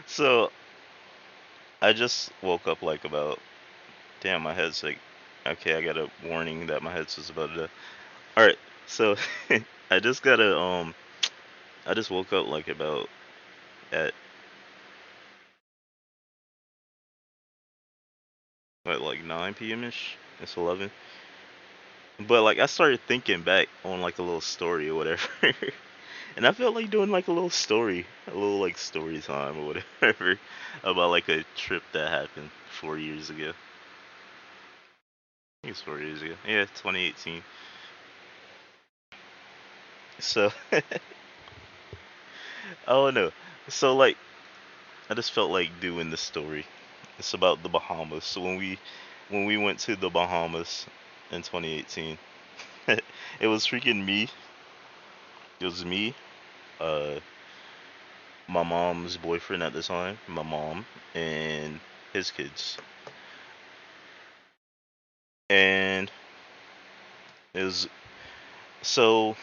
So I just woke up like about damn my head's like okay, I got a warning that my head's about to. Alright, so I just got a I just woke up like about at what, like 9 p.m. ish. It's 11. But like I started thinking back on like a little story or whatever. And I felt like doing like a little story, a little like story time or whatever about like a trip that happened 4 years ago. I think it's 4 years ago. Yeah, 2018. So I don't know. So like I just felt like doing the story. It's about the Bahamas. So when we went to the Bahamas in 2018, it was freaking me. It was me, uh, my mom's boyfriend at the time, my mom, and his kids. And it was so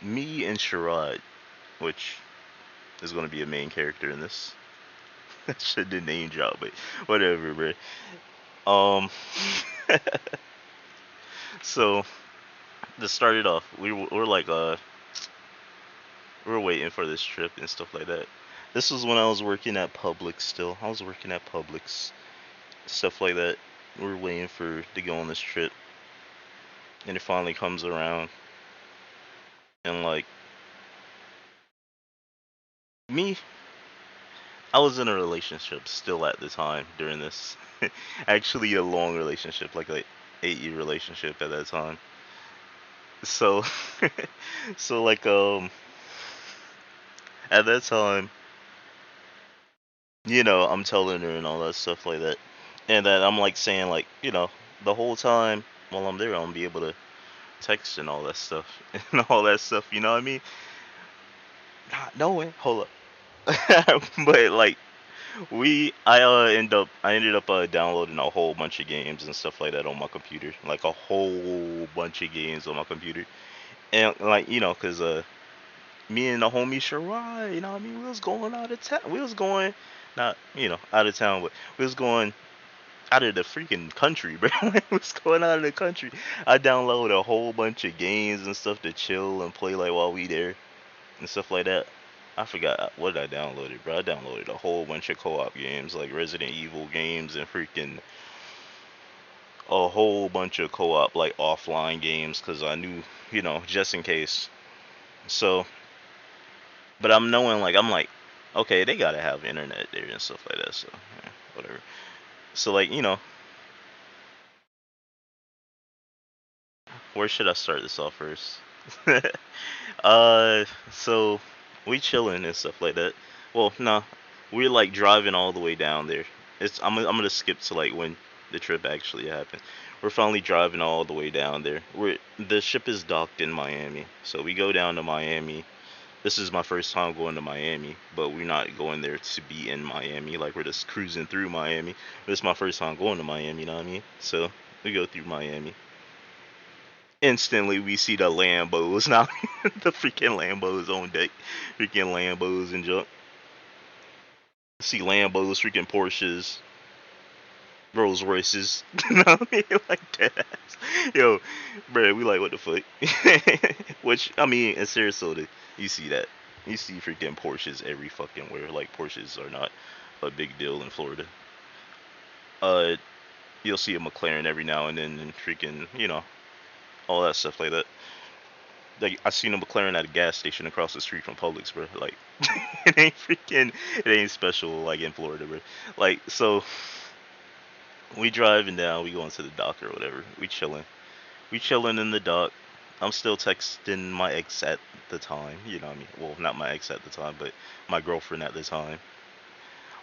me and Sherrod, which is going to be a main character in this. I should have name drop, but whatever, bro. Um, so to start it off, we're like we were waiting for this trip and stuff like that. This was when I was working at Publix still. I was working at Publix, stuff like that. We were waiting for to go on this trip, and it finally comes around, and like me, I was in a relationship still at the time during this. Actually, a long relationship, like a 8 year relationship at that time. So, so like at that time, I'm telling her and all that stuff like that, and that I'm like saying like, the whole time while I'm there, I'm gonna be able to text and all that stuff and all that stuff. You know what I mean? Not knowing, hold up, but like I ended up downloading a whole bunch of games and stuff like that on my computer, like a whole bunch of games on my computer, and like cause me and the homie Shirai, you know what I mean, we was going out of town, we was going not out of town, but we was going out of the freaking country, bro. We was going out of the country. I downloaded a whole bunch of games and stuff to chill and play like while we there and stuff like that. I forgot what I downloaded, bro. I downloaded a whole bunch of co-op games, like Resident Evil games and freaking a whole bunch of co-op, like offline games, because I knew, just in case. So, but I'm like, okay, they gotta have internet there and stuff like that. So, yeah, whatever. So, like, where should I start this off first? So we chilling and stuff like that. Well, no, we're like driving all the way down there. I'm gonna skip to like when the trip actually happened. We're finally driving all the way down there. The ship is docked in Miami, so we go down to Miami. This is my first time going to Miami, but we're not going there to be in Miami. Like we're just cruising through Miami. But it's my first time going to Miami, you know what I mean? So we go through Miami. Instantly we see the Lambos, now the freaking Lambos on deck, freaking Lambos and junk. See Lambos, freaking Porsches, Rolls Royces, you know what I mean? Like that. Yo, bro, we like what the fuck? Which I mean, in Sarasota, you see that. You see freaking Porsches every fucking where. Like Porsches are not a big deal in Florida. Uh, you'll see a McLaren every now and then, and freaking, all that stuff like that. Like I seen a McLaren at a gas station across the street from Publix, bro. Like it ain't special like in Florida, bro. Like so, we driving down, we going to the dock or whatever. We chilling in the dock. I'm still texting my ex at the time. You know what I mean? Well, not my ex at the time, but my girlfriend at the time.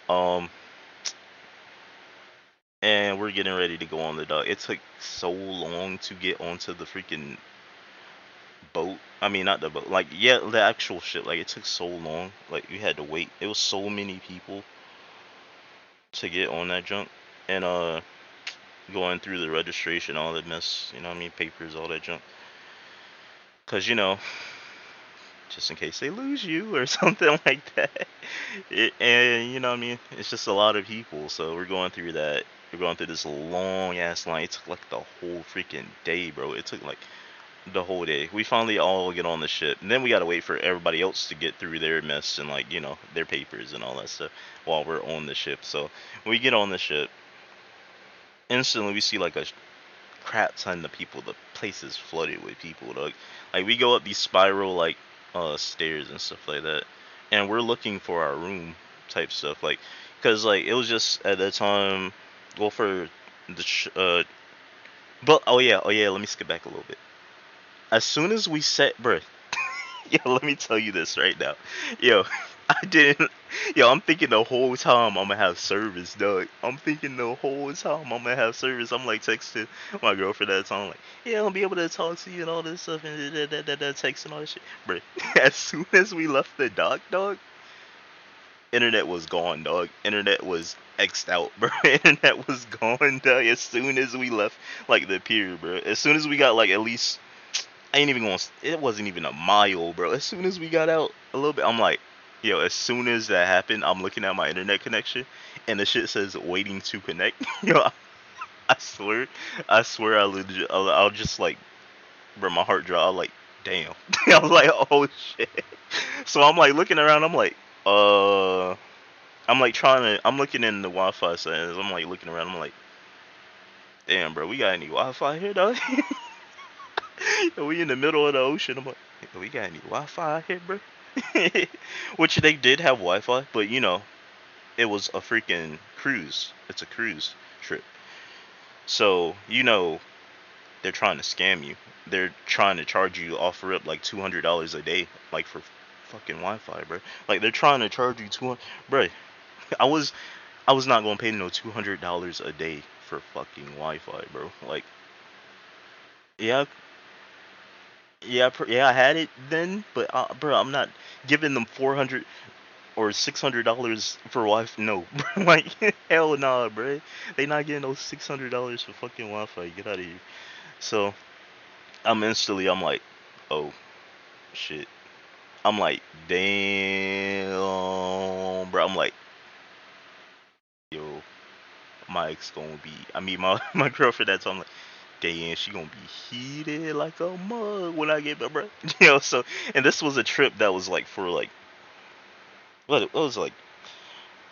Um, and we're getting ready to go on the dock. It took so long to get onto the freaking boat. I mean, not the boat. Like, yeah, the actual ship. Like, it took so long. Like, we had to wait. It was so many people to get on that junk, and going through the registration, all that mess. You know what I mean? Papers, all that junk. Cause just in case they lose you or something like that. And you know what I mean? It's just a lot of people, so we're going through that. We're going through this long ass line. It took like the whole freaking day, bro. It took like the whole day. We finally all get on the ship, and then we gotta wait for everybody else to get through their mess and like their papers and all that stuff while we're on the ship. So we get on the ship. Instantly, we see like a crap ton of people. The place is flooded with people. Like we go up these spiral like stairs and stuff like that, and we're looking for our room type stuff. Like, cause like it was just at that time. Well, for the but oh yeah. Let me skip back a little bit. As soon as we set, bruh, yo, let me tell you this right now. Yo, I didn't. Yo, I'm thinking the whole time I'm gonna have service, dog. I'm thinking the whole time I'm gonna have service. I'm like texting my girlfriend at the time, like, yeah, I'll be able to talk to you and all this stuff and text and all this shit. Bro, as soon as we left the dock, dog, internet was gone, dog. Internet was xed out, bro. Internet was gone, dog. As soon as we left, like the pier, bro. As soon as we got like at least I ain't even going. It wasn't even a mile, bro. As soon as we got out a little bit, I'm like, yo. As soon as that happened, I'm looking at my internet connection, and the shit says waiting to connect. Yo, I swear, I legit, I'll just like, bro, my heart dropped. I'm like, damn. I was like, oh shit. So I'm like looking around. I'm like, uh, I'm like trying to. I'm looking in the Wi-Fi settings. I'm like looking around. I'm like, damn, bro, we got any Wi-Fi here, dog? We in the middle of the ocean. I'm like, "Hey, we got any Wi-Fi out here, bro?" Which they did have Wi-Fi, but it was a freaking cruise. It's a cruise trip. So, they're trying to scam you. They're trying to charge you off rip like $200 a day, like for fucking Wi-Fi, bro. Like they're trying to charge you 200, bro. I was I was not gonna pay no $200 a day for fucking Wi-Fi, bro. Like, yeah, yeah, yeah, I had it then, but bro, I'm not giving them 400 or $600 for Wi-Fi. No, bro, like hell nah, bro. They not getting those $600 for fucking Wi-Fi. Get out of here. So I'm like, oh shit. I'm like, damn, bro. I'm like, yo, my ex gonna be. I mean, my my girlfriend. That's I'm like, damn, she gonna be heated like a mug when I get back, bro. So and this was a trip that was like for like what it was like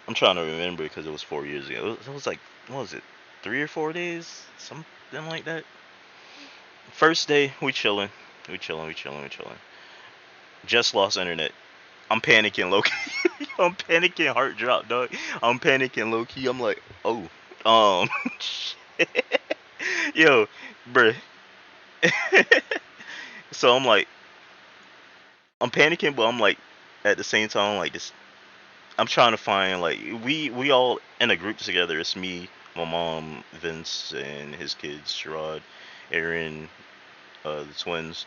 I'm trying to remember because it was 4 years ago. It was like, what was it, 3 or 4 days, something like that. First day, we chilling, we chilling. Just lost internet. I'm panicking, low key. I'm panicking, heart drop, dog. I'm panicking, low key. I'm like, oh, um, yo, bruh. So I'm like, I'm panicking, but I'm like, at the same time, like, this I'm trying to find like we all in a group together. It's me, my mom, Vince, and his kids, Sherrod, Aaron, the twins.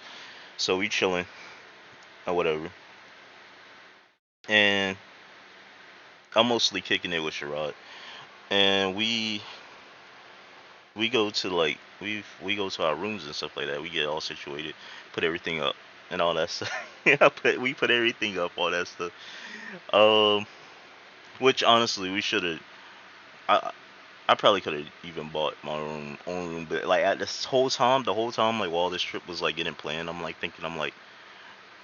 So we chilling or whatever, and I'm mostly kicking it with Sherrod. And we go to like we go to our rooms and stuff like that. We get all situated, put everything up and all that stuff. Yeah, we put everything up, all that stuff. Um, which honestly we should have. I probably could have even bought my own room, but like at this whole time, the whole time, like while this trip was like getting planned, I'm like thinking, I'm like,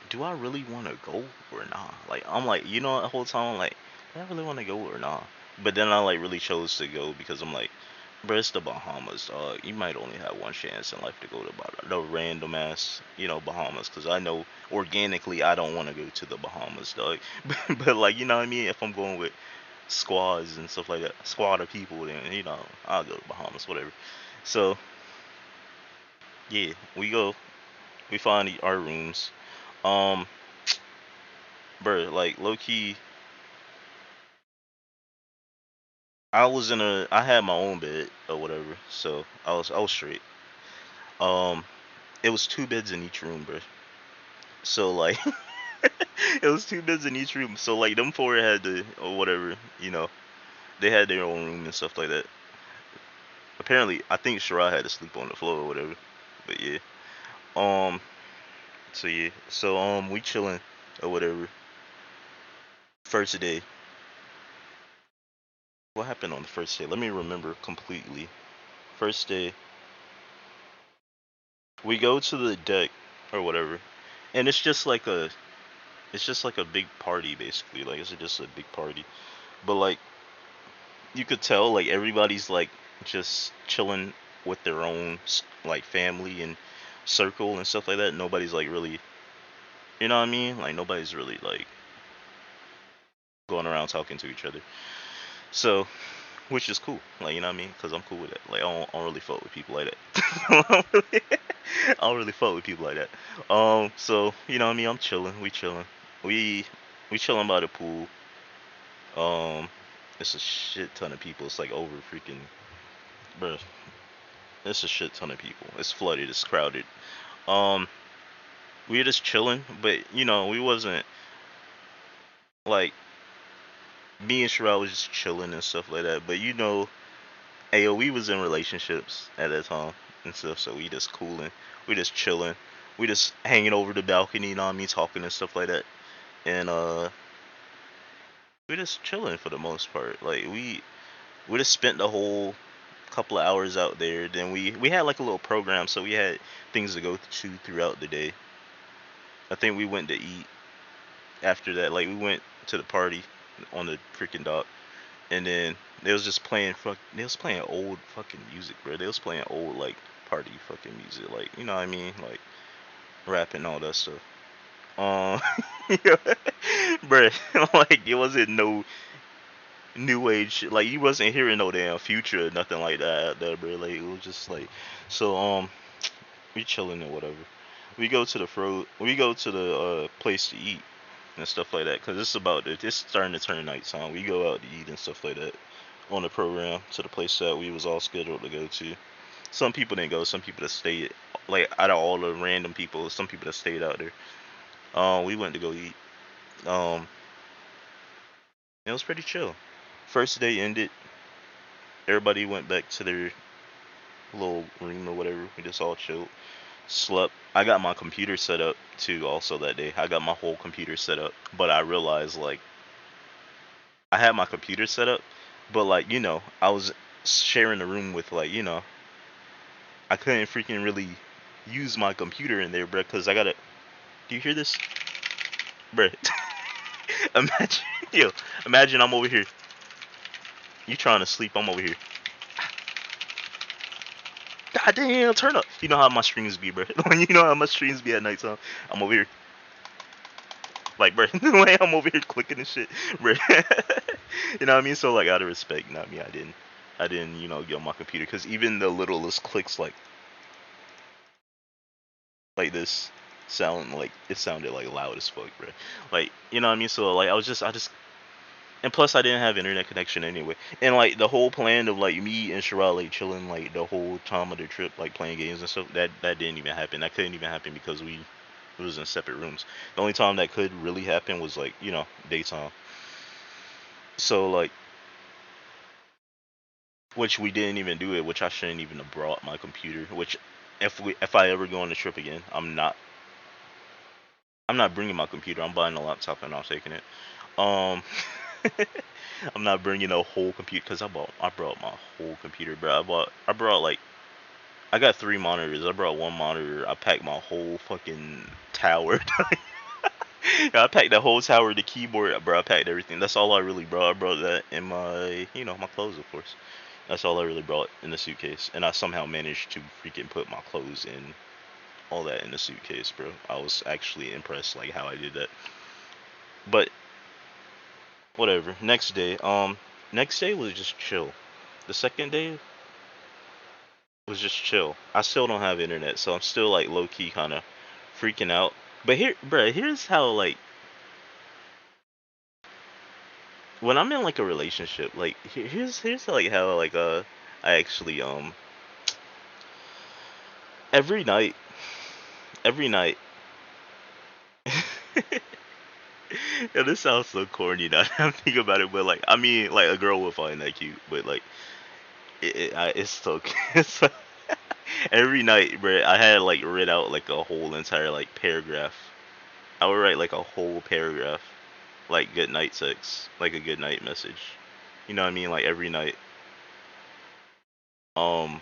do I really want to go or not? Like I'm like, the whole time I'm like, do I really want to go or not? But then I like really chose to go because I'm like, bro, it's the Bahamas, dog. You might only have one chance in life to go to the random ass, Bahamas. Because I know organically I don't want to go to the Bahamas, dog. But like, you know what I mean? If I'm going with squads and stuff like that, squad of people, then I'll go to Bahamas, whatever. So yeah, we find our rooms. Um, bro, like low key, I had my own bed or whatever, so I was straight. Um, it was two beds in each room, bro. So like, it was two beds in each room. So like, them four had the or whatever, they had their own room and stuff like that. Apparently, I think Shirai had to sleep on the floor or whatever. But yeah. Um, So yeah, so we chilling. or whatever. First day. What happened on the first day? Let me remember completely. First day, we go to the deck or whatever, and it's just like a big party basically. Like it's just a big party, but like you could tell like everybody's like just chilling with their own like family and circle and stuff like that. Nobody's like really, you know what I mean? Like nobody's really like going around talking to each other. So, which is cool. Like you know what I mean? Because I'm cool with it. Like I don't really fuck with people like that. I don't really fuck with people like that. So you know what I mean? I'm chilling. We chilling. We we chilling by the pool. Um, it's a shit ton of people. It's like over freaking, bruh. It's a shit ton of people. It's flooded. It's crowded. Um, we were just chilling, but you know, we wasn't like me and Sherelle was just chilling and stuff like that. But you know, ayo, we was in relationships at that time and stuff, so we just cooling. We just chilling. We just hanging over the balcony, you know what I mean, talking and stuff like that. And we just chilling for the most part. Like we just spent the whole couple of hours out there. Then we had like a little program, so we had things to go to throughout the day. I think we went to eat after that. Like we went to the party on the freaking dock, and then they was just playing they was playing old fucking music, bro. They was playing old like party fucking music, like you know what I mean, like rap and all that stuff. Um, yeah, bro, like it wasn't no new age shit. Like you wasn't hearing no damn future or nothing like that out there, bro. Like it was just like so. We chilling or whatever. We go to the place to eat and stuff like that because it's starting to turn nighttime. We go out to eat and stuff like that on the program to the place that we was all scheduled to go to. Some people didn't go. Some people that stayed. Like out of all the random people, some people that stayed out there. We went to go eat. Um, it was pretty chill. First day ended. Everybody went back to their little room or whatever. We just all chilled. Slept. I got my computer set up too. Also that day, I got my whole computer set up. But I realized like I had my computer set up, but like you know, I was sharing the room with like you know, I couldn't freaking really use my computer in there, bro. Cause I gotta. Do you hear this, bro? Imagine, yo, imagine I'm over here. You trying to sleep? I'm over here. God damn, turn up. You know how my streams be, bro. You know how my streams be at nighttime. I'm over here, like, bro. The way I'm over here clicking and shit, bro. You know what I mean? So like, out of respect, you know what I mean? I didn't, you know, get on my computer because even the littlest clicks like this sound like it sounded like loud as fuck, bro. Like, you know what I mean? So like, I just and plus I didn't have internet connection anyway. And like the whole plan of like me and Sherelle like chilling like the whole time of the trip, like playing games and stuff, that didn't even happen. That couldn't even happen because we was in separate rooms. The only time that could really happen was like, you know, daytime. So like which we didn't even do it, which I shouldn't even have brought my computer, which if I ever go on the trip again, I'm not bringing my computer. I'm buying a laptop and I'm taking it. Um, I'm not bringing a whole computer because I brought my whole computer, bro. I brought like I got three monitors. I brought one monitor. I packed my whole fucking tower. I packed the whole tower, the keyboard, bro. I packed everything. That's all I really brought. I brought that in my, you know, my clothes, of course. That's all I really brought in the suitcase, and I somehow managed to freaking put my clothes in all that in the suitcase, bro. I was actually impressed, like how I did that. But whatever. Next day was just chill. The second day was just chill. I still don't have internet, so I'm still like low key kind of freaking out. But here, bro, here's how like when I'm in like a relationship, like here's like how like I actually every night every night. Yeah, this sounds so corny now that I'm thinking about it, but like I mean like a girl would find that cute, but like it's so it's so, every night, bro. I had like read out like a whole entire like paragraph. I would write like a whole paragraph, like good night text, like a good night message. You know what I mean? Like every night. Um,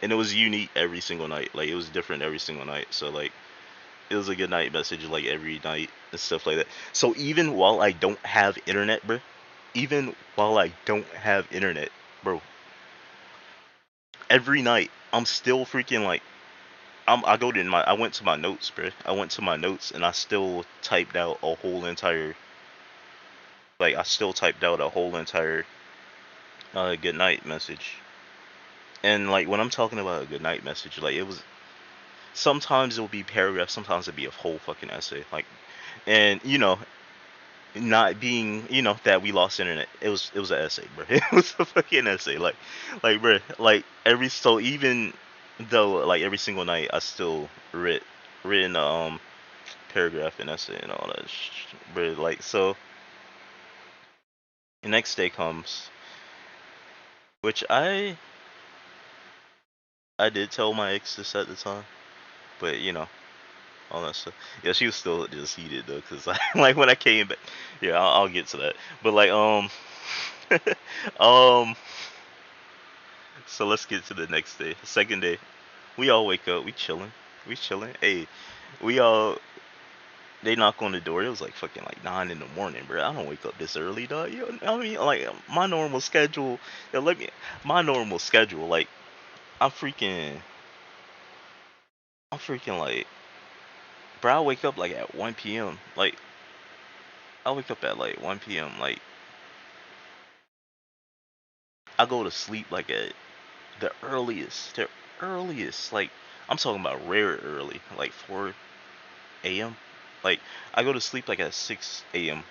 and it was unique every single night. Like it was different every single night. So like it was a good night message like every night and stuff like that. So even while I don't have internet, bro, even while I don't have internet, bro, every night I'm still freaking like I went to my notes, bro. I went to my notes and I still typed out a whole entire I still typed out a whole entire good night message. And like when I'm talking about a good night message, like it was sometimes it'll be paragraphs, sometimes it'll be a whole fucking essay. Like and not being that we lost internet, it was an essay, bro. It was a fucking essay. Like bro, like every so even though like every single night I still written paragraph and essay and all that bro. Like so the next day comes, which I did tell my ex this at the time, but all that stuff. Yeah, she was still just heated though, cause like when I came back, yeah, I'll get to that. But like um, so let's get to the next day, second day. We all wake up, we chilling. Hey, we all they knock on the door. It was like fucking like 9 in the morning, bro. I don't wake up this early, dog. You know, I mean, like my normal schedule. My normal schedule. Like I'm freaking, I'm freaking like, bro. I wake up like at 1 p.m. Like I wake up at like 1 p.m. Like I go to sleep like at the earliest. Like I'm talking about rare early, like 4 a.m. Like I go to sleep like at 6 a.m.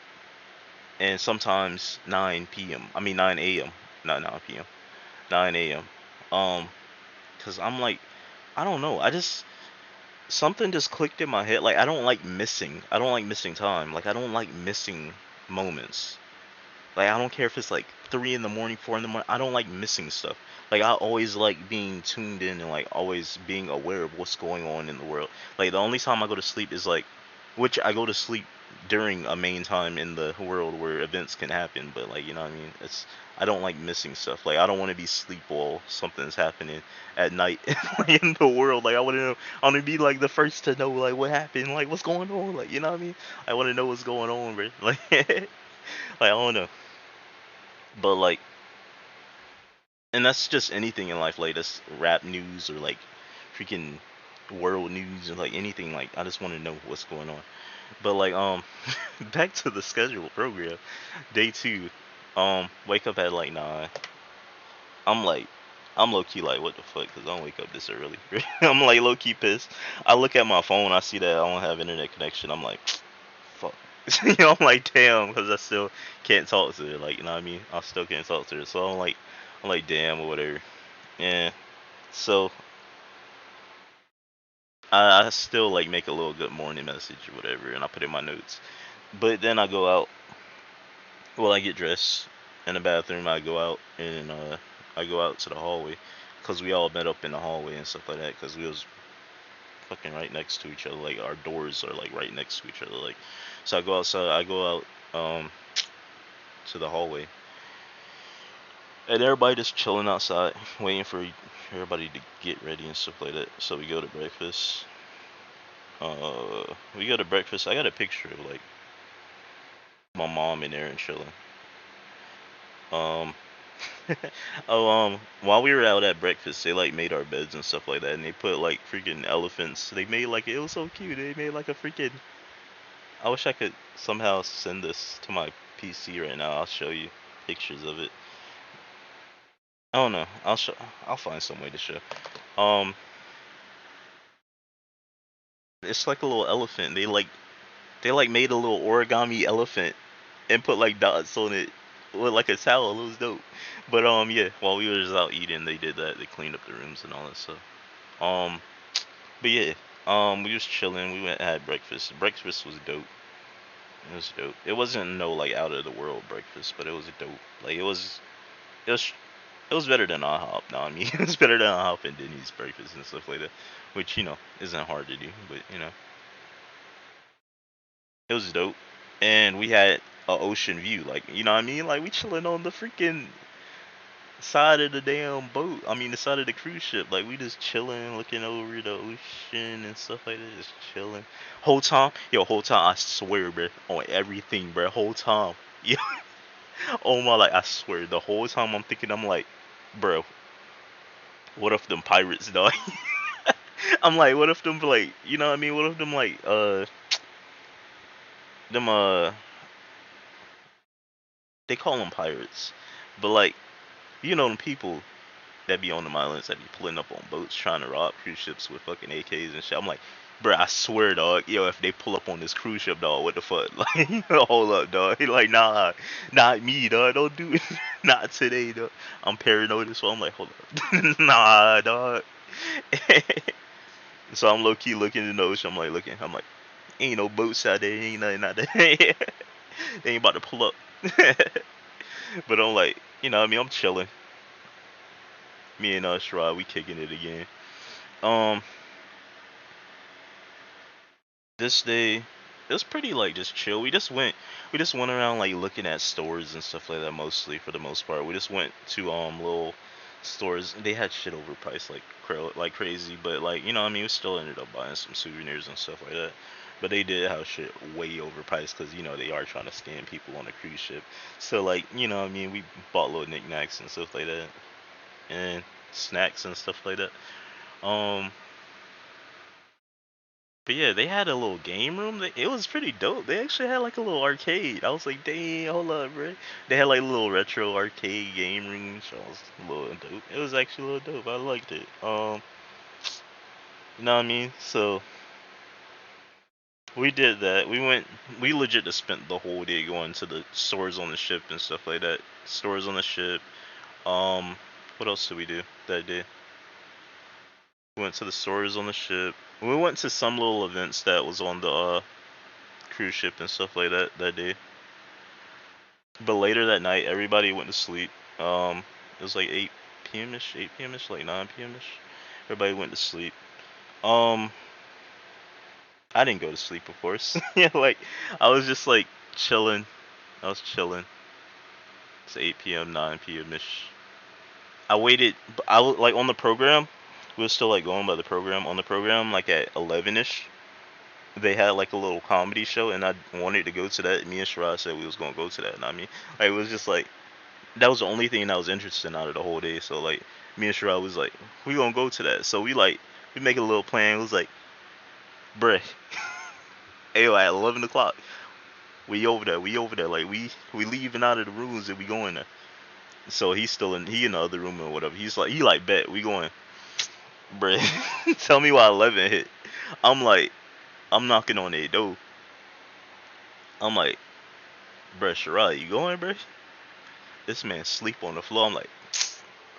and sometimes 9 p.m. I mean 9 a.m. Not 9 p.m. 9 a.m. Um, cause I'm like, I don't know. I just something just clicked in my head. Like I don't like missing. I don't like missing time. Like I don't like missing moments. Like I don't care if it's like 3 in the morning, 4 in the morning. I don't like missing stuff. Like I always like being tuned in and like always being aware of what's going on in the world. Like the only time I go to sleep is like, which I go to sleep during a main time in the world where events can happen. But like you know what I mean? It's I don't like missing stuff. Like I don't want to be sleep while something's happening at night in the world. Like I want to know. I want to be like the first to know like what happened. Like what's going on. Like you know what I mean? I want to know what's going on, bro. Like like I don't know. But like, and that's just anything in life, like that's rap news or like freaking world news or like anything. Like I just want to know what's going on. But like, back to the scheduled program. Day two, wake up at like 9. I'm like, I'm low key like, what the fuck? Cause I don't wake up this early. I'm like low key pissed. I look at my phone, I see that I don't have internet connection. I'm like, fuck. I'm like, damn, because I still can't talk to her. Like, you know what I mean? I still can't talk to her. So I'm like, damn, or whatever. Yeah. So I still like make a little good morning message or whatever, and I put in my notes. But then I go out. Well, I get dressed in the bathroom. I go out to the hallway, cause we all met up in the hallway and stuff like that. Cause we was fucking right next to each other. Like our doors are like right next to each other. Like, so I go outside. I go out to the hallway, and everybody just chilling outside, waiting for everybody to get ready and stuff like that. So we go to breakfast. We go to breakfast. I got a picture of like my mom in there and chilling. Um, while we were out at breakfast, they like made our beds and stuff like that, and they put like freaking elephants. They made like it was so cute. They made like a freaking. I wish I could somehow send this to my PC right now. I'll show you pictures of it. I don't know. I'll show. I'll find some way to show. Um, it's like a little elephant. They like made a little origami elephant and put like dots on it with like a towel. It was dope. But yeah, while we were just out eating, they did that. They cleaned up the rooms and all that stuff. Um, but yeah, we was chilling. We went and had breakfast. Breakfast was dope. It was dope. It wasn't no like out of the world breakfast, but it was dope. Like it was it was better than IHOP. No, I mean it was better than IHOP and Denny's breakfast and stuff like that, which isn't hard to do. But It was dope, and we had a ocean view. Like you know what I mean? Like we chilling on the freaking side of the damn boat. I mean the side of the cruise ship. Like we just chilling, looking over the ocean and stuff like that. Just chilling. Whole time, yo, whole time I swear, bro, on everything, bro. Whole time, yeah. Oh my, like I swear, the whole time I'm thinking, I'm like, bro, what if them pirates die? I'm like, what if them like, you know what I mean? What if them like, them they call them pirates, but like, you know them people that be on the islands that be pulling up on boats trying to rob cruise ships with fucking AKs and shit. I'm like, bro, I swear, dog, yo, if they pull up on this cruise ship, dog, what the fuck? Like, hold up, dog. He like, nah, not me, dog. Don't do it. Not today, dog. I'm paranoid, so I'm like, hold up, nah, dog. So I'm low key looking in the ocean. I'm like, looking. I'm like, ain't no boats out there. Ain't nothing out there. They ain't about to pull up. But I'm like, you know, what I mean, I'm chilling. Me and Shrod, we kicking it again. Um, this day it was pretty like just chill. We just went around like looking at stores and stuff like that mostly for the most part. We just went to little stores. They had shit overpriced like crazy, but like you know what I mean we still ended up buying some souvenirs and stuff like that. But they did have shit way overpriced because you know they are trying to scam people on a cruise ship. So like you know what I mean we bought little knickknacks and stuff like that and snacks and stuff like that. Um But yeah, they had a little game room. It was pretty dope. They actually had like a little arcade. I was like, dang, hold up, bro. They had like a little retro arcade game room. So it was a little dope. It was actually a little dope. I liked it. You know what I mean? So we did that. We legit just spent the whole day going to the stores on the ship and stuff like that. Stores on the ship. Um, what else did we do that day? We went to the stores on the ship. We went to some little events that was on the cruise ship and stuff like that day. But later that night, everybody went to sleep. It was like 8 p.m. ish, 8 p.m. ish, like 9 p.m. ish. Everybody went to sleep. Um, I didn't go to sleep, of course. Yeah, like I was just like chilling. I was chilling. It's 8 p.m., 9 p.m. ish. I waited. I was like on the program. We were still like going by the program. On the program, like at 11 ish, they had like a little comedy show, and I wanted to go to that. Me and Shiraz said we was gonna go to that. And I mean, like, it was just like that was the only thing I was interested in out of the whole day. So like me and Sherrod was like, we gonna go to that. So we make a little plan. It was like, bruh, hey, at 11 o'clock, we over there. We over there. Like we leaving out of the rooms and we going there. So he in the other room or whatever. He like bet we going, bruh. Tell me why 11 hit. I'm like I'm knocking on their door. I'm like, bruh, Sherrod, you going, bruh? This man sleep on the floor. I'm like,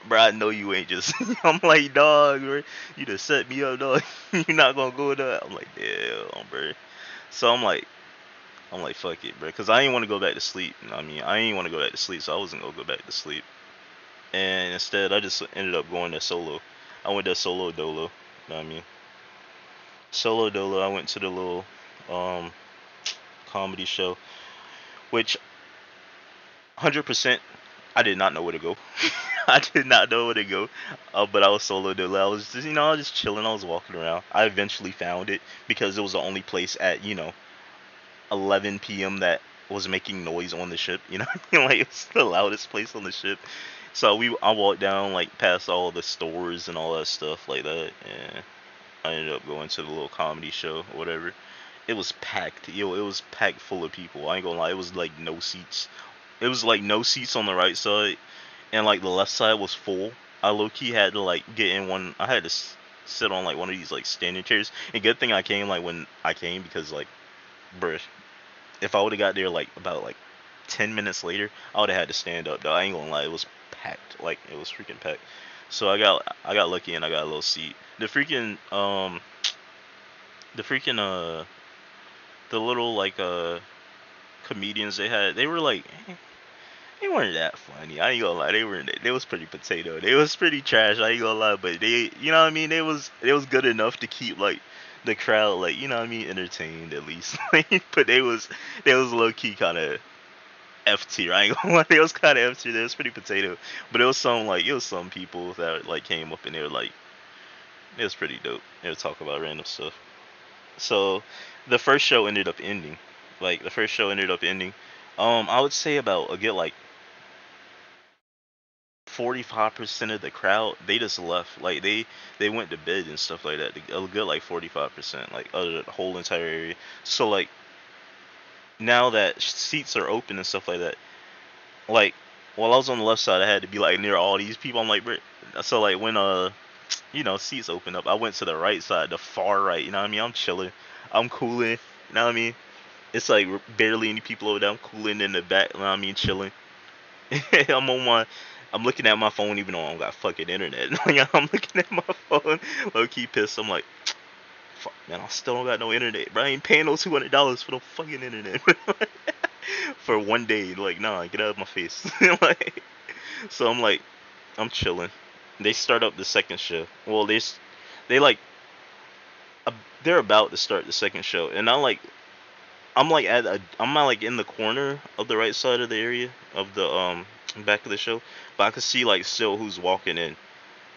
bro, I know you ain't just. I'm like, dog, bro, you just set me up, dog. You're not gonna go there. I'm like, damn, bro. So I'm like, fuck it, bro, because I ain't want to go back to sleep. I mean, I ain't want to go back to sleep, so I wasn't gonna go back to sleep. And instead, I just ended up going there solo. I went there solo dolo. You know what I mean? Solo dolo. I went to the little um comedy show, which 100% I did not know where to go. I did not know where to go, but I was solo dolo. I was just, I was just chilling. I was walking around. I eventually found it because it was the only place at 11 p.m. that was making noise on the ship. You know, like it's the loudest place on the ship. So I walked down like past all the stores and all that stuff like that, and I ended up going to the little comedy show or whatever. It was packed. It was packed full of people. I ain't gonna lie. It was like no seats. It was like no seats on the right side, and like the left side was full. I low key had to like get in one. I had to sit on like one of these like standing chairs. And good thing I came like when I came because like, bruh, if I would have got there like about like 10 minutes later, I would have had to stand up. Though I ain't gonna lie, it was packed. Like it was freaking packed. So I got lucky and I got a little seat. The freaking the little like comedians they were like they weren't that funny. I ain't gonna lie. They was pretty potato. They was pretty trash. I ain't gonna lie, but they, you know what I mean. They was good enough to keep like the crowd, like, you know what I mean, entertained at least. But they was low key kind of F tier. I ain't gonna lie, they was kind of F tier. They was pretty potato, but it was some people that like came up and they were like, it was pretty dope. They would talk about random stuff. So the first show ended up ending. Like the first show ended up ending. I would say about a good like 45% of the crowd they just left. Like they went to bed and stuff like that. A good like 45%, like of the whole entire area. So like now that seats are open and stuff like that, like while I was on the left side, I had to be like near all these people. I'm like, "Bro." So like when seats open up, I went to the right side, the far right. You know what I mean? I'm chilling, I'm cooling. You know what I mean? It's like barely any people over there. I'm cooling in the back. You know what I mean? Chilling. I'm on my. I'm looking at my phone even though I don't got fucking internet. Like, I'm looking at my phone, low key pissed. I'm like, fuck, man, I still don't got no internet, bro. I ain't paying no $200 for the fucking internet for one day. Like, nah, get out of my face. Like, so I'm like, I'm chilling. They start up the second show. Well, they like, uh, they're about to start the second show, and I'm not like in the corner of the right side of the area of the back of the show, but I can see like still who's walking in,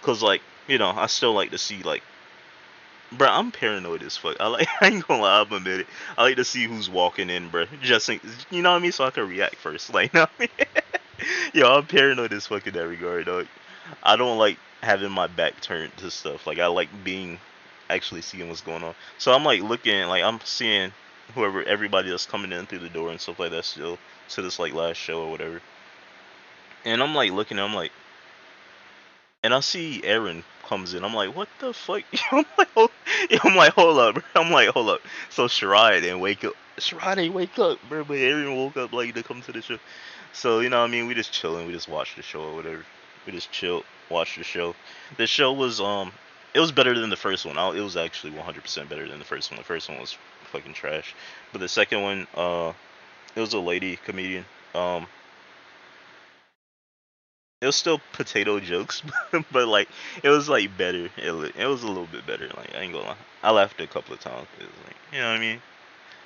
cause like I still like to see like, bro, I'm paranoid as fuck. I ain't gonna lie, I'm admit it. I like to see who's walking in, bro. Just you know what I mean, so I can react first. Like, you know what I mean? Yo, I'm paranoid as fuck in that regard, dog. I don't like having my back turned to stuff. Like I like being actually seeing what's going on. So I'm like looking, like I'm seeing whoever everybody that's coming in through the door and stuff like that still to this like last show or whatever. And I'm like looking, I'm like, and I see Aaron comes in. I'm like, what the fuck? I'm like, hold up, bro. I'm like, hold up. So Shirai didn't wake up. Shirai didn't wake up, bro. But Aaron woke up like to come to the show. So you know, what I mean, we just chilling. We just watched the show or whatever. We just chilled, watched the show. The show was it was better than the first one. It was actually 100% better than the first one. The first one was fucking trash. But the second one, it was a lady comedian. Um, it was still potato jokes, but like it was like better. It was a little bit better. Like I ain't gonna lie, I laughed a couple of times. It was like you know what I mean.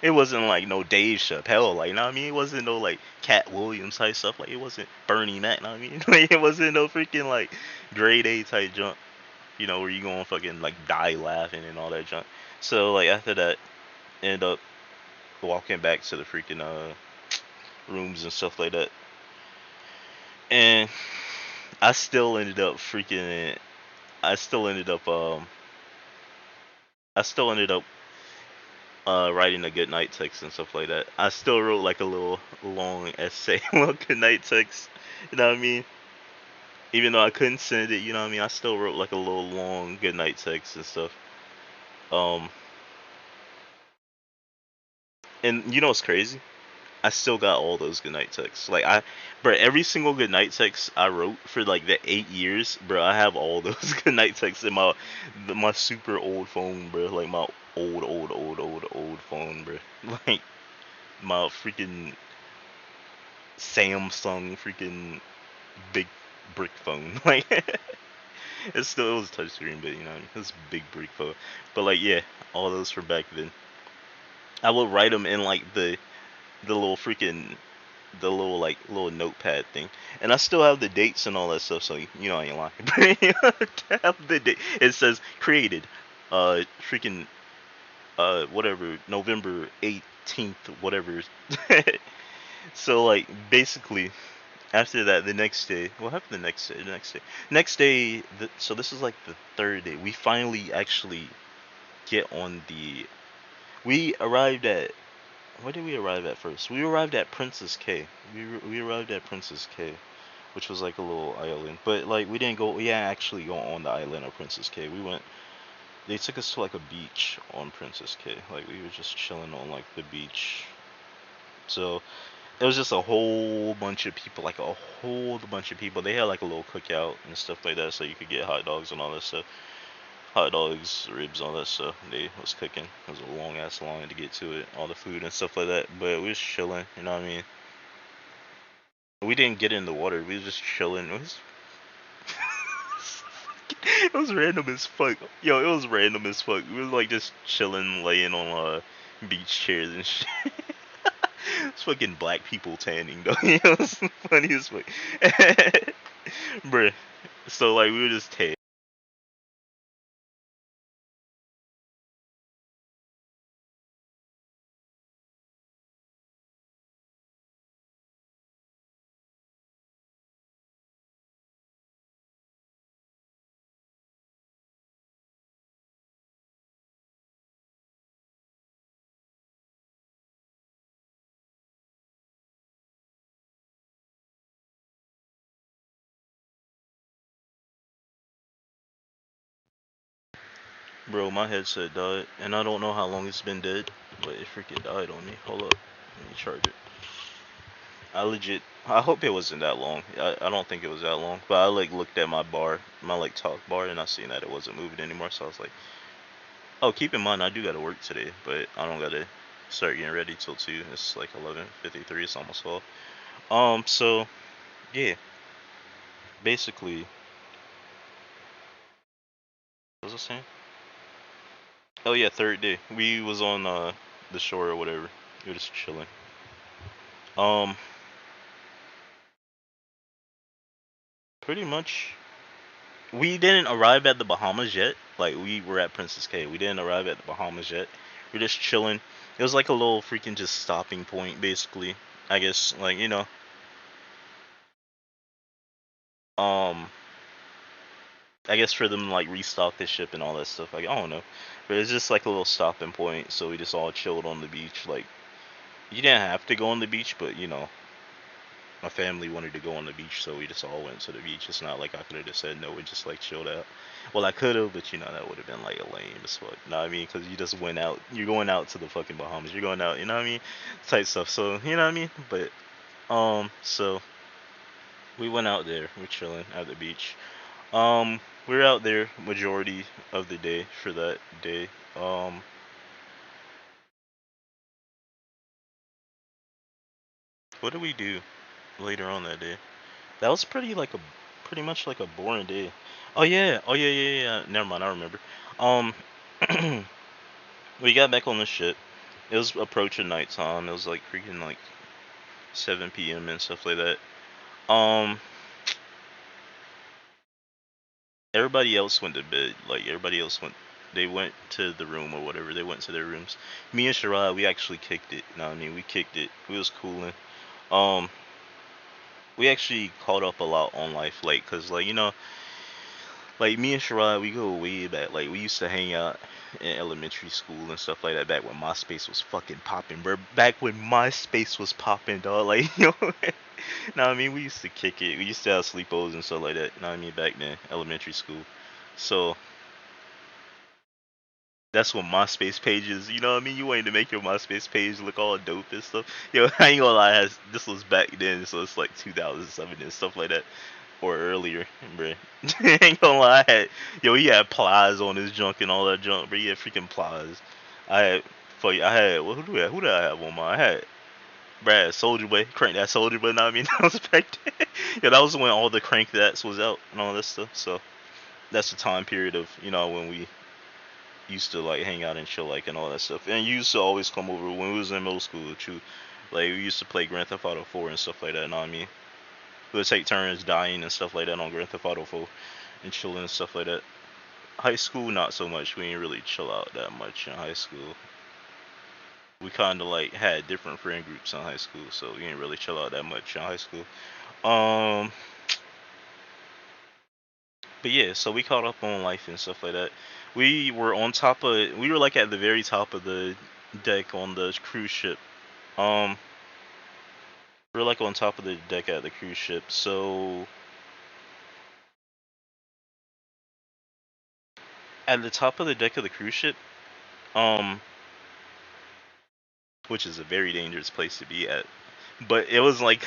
It wasn't like no Dave Chappelle, like you know what I mean. It wasn't no like Cat Williams type stuff. Like it wasn't Bernie Mac, you know what I mean. Like it wasn't no freaking like grade A type junk. You know where you gonna fucking like die laughing and all that junk. So like after that, end up walking back to the freaking rooms and stuff like that, and I still ended up freaking. I still ended up I still ended up writing a good night text and stuff like that. I still wrote like a little long essay, little good night text. You know what I mean? Even though I couldn't send it, you know what I mean? I still wrote like a little long good night text and stuff. Um, and you know what's crazy? I still got all those good night texts. Bro, every single good night text I wrote for like the 8 years, bro. I have all those good night texts in my super old phone, bro. Like my old phone, bro. Like my freaking Samsung freaking big brick phone. Like it was a touchscreen, but you know it was a big brick phone. But like yeah, all those from back then. I would write them in like the little freaking the little like little notepad thing, and I still have the dates and all that stuff. So you know I ain't lying. I have the date. It says created, freaking whatever November 18th, whatever. So like basically after that, the next day, what happened the next day? So this is like the third day. We finally actually get on the. We arrived at. Where did we arrive at first? We arrived at Princess K. We arrived at Princess K, which was like a little island. But like we didn't go. Yeah, actually go on the island of Princess K. We went. They took us to like a beach on Princess K. Like we were just chilling on like the beach. So it was just a whole bunch of people, like a whole bunch of people. They had like a little cookout and stuff like that, so you could get hot dogs and all that stuff. Hot dogs, ribs, all that stuff. They was cooking. It was a long ass line to get to it, all the food and stuff like that. But we was chilling, you know what I mean? We didn't get in the water. We was just chilling. It was It was random as fuck. Yo, it was random as fuck. We was like just chilling, laying on beach chairs and shit. It's fucking black people tanning though. You know, it's funny as fuck. Bruh. So like we were just tan. Bro, my headset died, and I don't know how long it's been dead, but it freaking died on me. Hold up, let me charge it. I legit, I hope it wasn't that long. I don't think it was that long, but I like looked at my bar, my like talk bar, and I seen that it wasn't moving anymore. So I was like, oh, keep in mind I do gotta work today, but I don't gotta start getting ready till 2. It's like 11:53. It's almost 12. So yeah, basically, what was I saying? Oh yeah, third day. We was on the shore or whatever. We were just chilling. Um, Pretty much. We didn't arrive at the Bahamas yet. Like we were at Princess K. We didn't arrive at the Bahamas yet. We're just chilling. It was like a little freaking just stopping point, basically. I guess like um, I guess for them to, like restock the ship and all that stuff. Like I don't know, but it's just like a little stopping point. So we just all chilled on the beach. Like you didn't have to go on the beach, but my family wanted to go on the beach, so we just all went to the beach. It's not like I could have just said no and just like chilled out. Well, I could have, but that would have been like a lame as fuck. You know what I mean? Because you just went out. You're going out to the fucking Bahamas. You're going out. You know what I mean? Type stuff. So you know what I mean? But so we went out there. We're chilling at the beach. We were out there majority of the day for that day. Um, what did we do later on that day? That was pretty much like a boring day. Oh yeah, yeah, yeah. Never mind, I remember. Um, we got back on the ship. It was approaching nighttime. It was like freaking like 7 p.m. and stuff like that. Um, Everybody else went to bed. Like everybody else went. They went to the room or whatever. They went to their rooms. Me and Sharad, we actually kicked it. You know what I mean? We kicked it. We was cooling. Um, we actually caught up a lot on life, like, cause like like me and Sharad, we go way back. Like we used to hang out in elementary school and stuff like that. Back when MySpace was fucking popping, bro. Back when MySpace was popping, dog. Like know what I mean? We used to kick it. We used to have sleepovers and stuff like that. Know what I mean? Back then, elementary school. So that's what MySpace pages. You know what I mean? You wanted to make your MySpace page look all dope and stuff. Yo, I ain't gonna lie. This was back then, so it's like 2007 and stuff like that or earlier, bro. Ain't gonna lie, yo, he had plies on his junk and all that junk, bro. He had freaking plies. I had, I had, well, who did I have on mine? I had Brad Soldier Boy, crank that Soldier Boy. Know what I mean? That was back then. Yeah, that was when all the crank that's was out and all that stuff. So that's the time period of when we used to like hang out and chill like and all that stuff. And you used to always come over when we was in middle school too. Like we used to play Grand Theft Auto 4 and stuff like that. Know what I mean? We would take turns dying and stuff like that on Grand Theft Auto 4 and chilling and stuff like that. High school, not so much. We didn't really chill out that much in high school. We kind of like had different friend groups in high school, so we didn't really chill out that much in high school. Um, but yeah, so we caught up on life and stuff like that. We were like at the very top of the deck on the cruise ship. Um, we were like on top of the deck at the cruise ship. So at the top of the deck of the cruise ship, um, which is a very dangerous place to be at. But it was like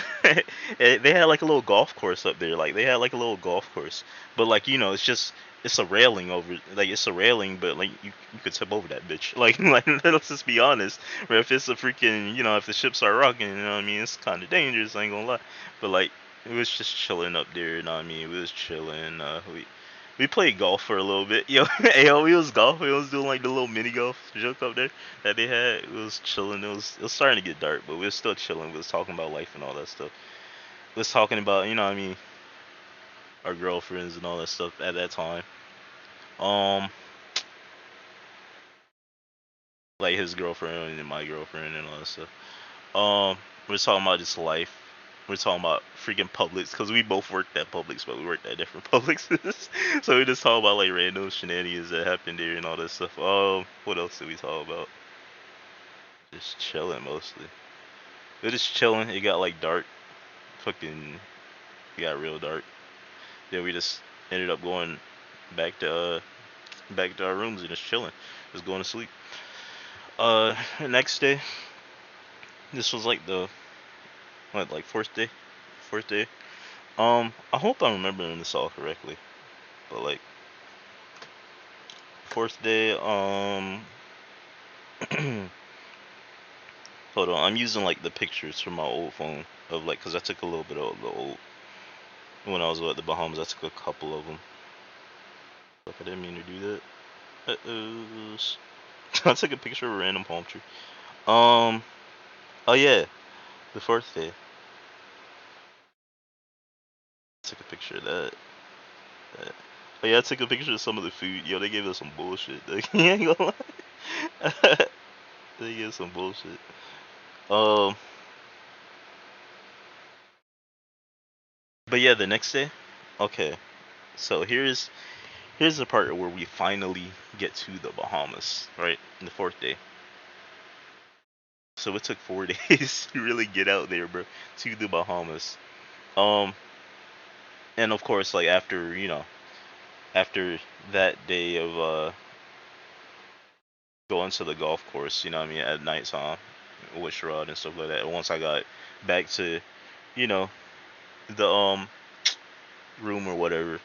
they had like a little golf course up there. Like they had like a little golf course, but like it's a railing over like it's a railing, but like you could step over that bitch. Like let's just be honest. Or if it's a freaking if the ships are rocking, you know what I mean, it's kind of dangerous. I ain't gonna lie, but like it was just chilling up there. You know what I mean, we was chilling. We played golf for a little bit. Yo, yo, we was golfing. We was doing like the little mini golf joke up there that they had. It was chilling. It was starting to get dark, but we was still chilling. We was talking about life and all that stuff. We was talking about, you know what I mean, our girlfriends and all that stuff at that time. Um, like his girlfriend and my girlfriend and all that stuff. We're talking about just life. We're talking about freaking Publix because we both worked at Publix, but we worked at different Publixes. So we just talk about like random shenanigans that happened there and all that stuff. What else did we talk about? Just chilling mostly. We're just chilling. It got like dark. Fucking, it got real dark. Then we just ended up going back to uh back to our rooms and just chilling, just going to sleep. Next day, this was like the what, like fourth day, fourth day. I hope I'm remembering this all correctly, but like fourth day, hold on, I'm using like the pictures from my old phone of like, cause I took a little bit of the old when I was at the Bahamas. I took a couple of them. Fuck, I didn't mean to do that. Uh-oh. I took a picture of a random palm tree. Um, oh yeah, the fourth day. I took a picture of that. Uh, Oh yeah, I took a picture of some of the food. Yo, they gave us some bullshit. You ain't gonna lie. They gave us some bullshit. Um, but yeah, the next day. Okay, so here's the part where we finally get to the Bahamas, right? The fourth day. So it took 4 days to really get out there, bro, to the Bahamas. Um, and of course, like after after that day of going to the golf course, you know what I mean, at night time with Sherrod and stuff like that. And once I got back to, you know, the room or whatever,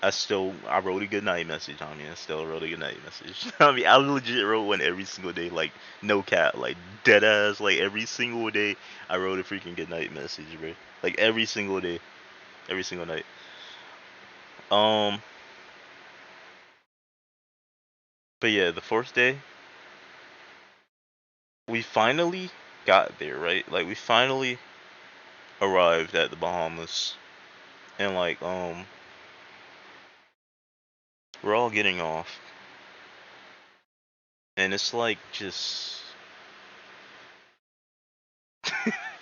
I wrote a good night message. I mean, I still wrote a good night message. I mean, I legit wrote one every single day, like no cap, like dead ass, like every single day I wrote a freaking good night message, bro. Like every single day, every single night. Um, but yeah, the fourth day, we finally got there, right? Like we finally arrived at the Bahamas, and like we're all getting off, and it's like just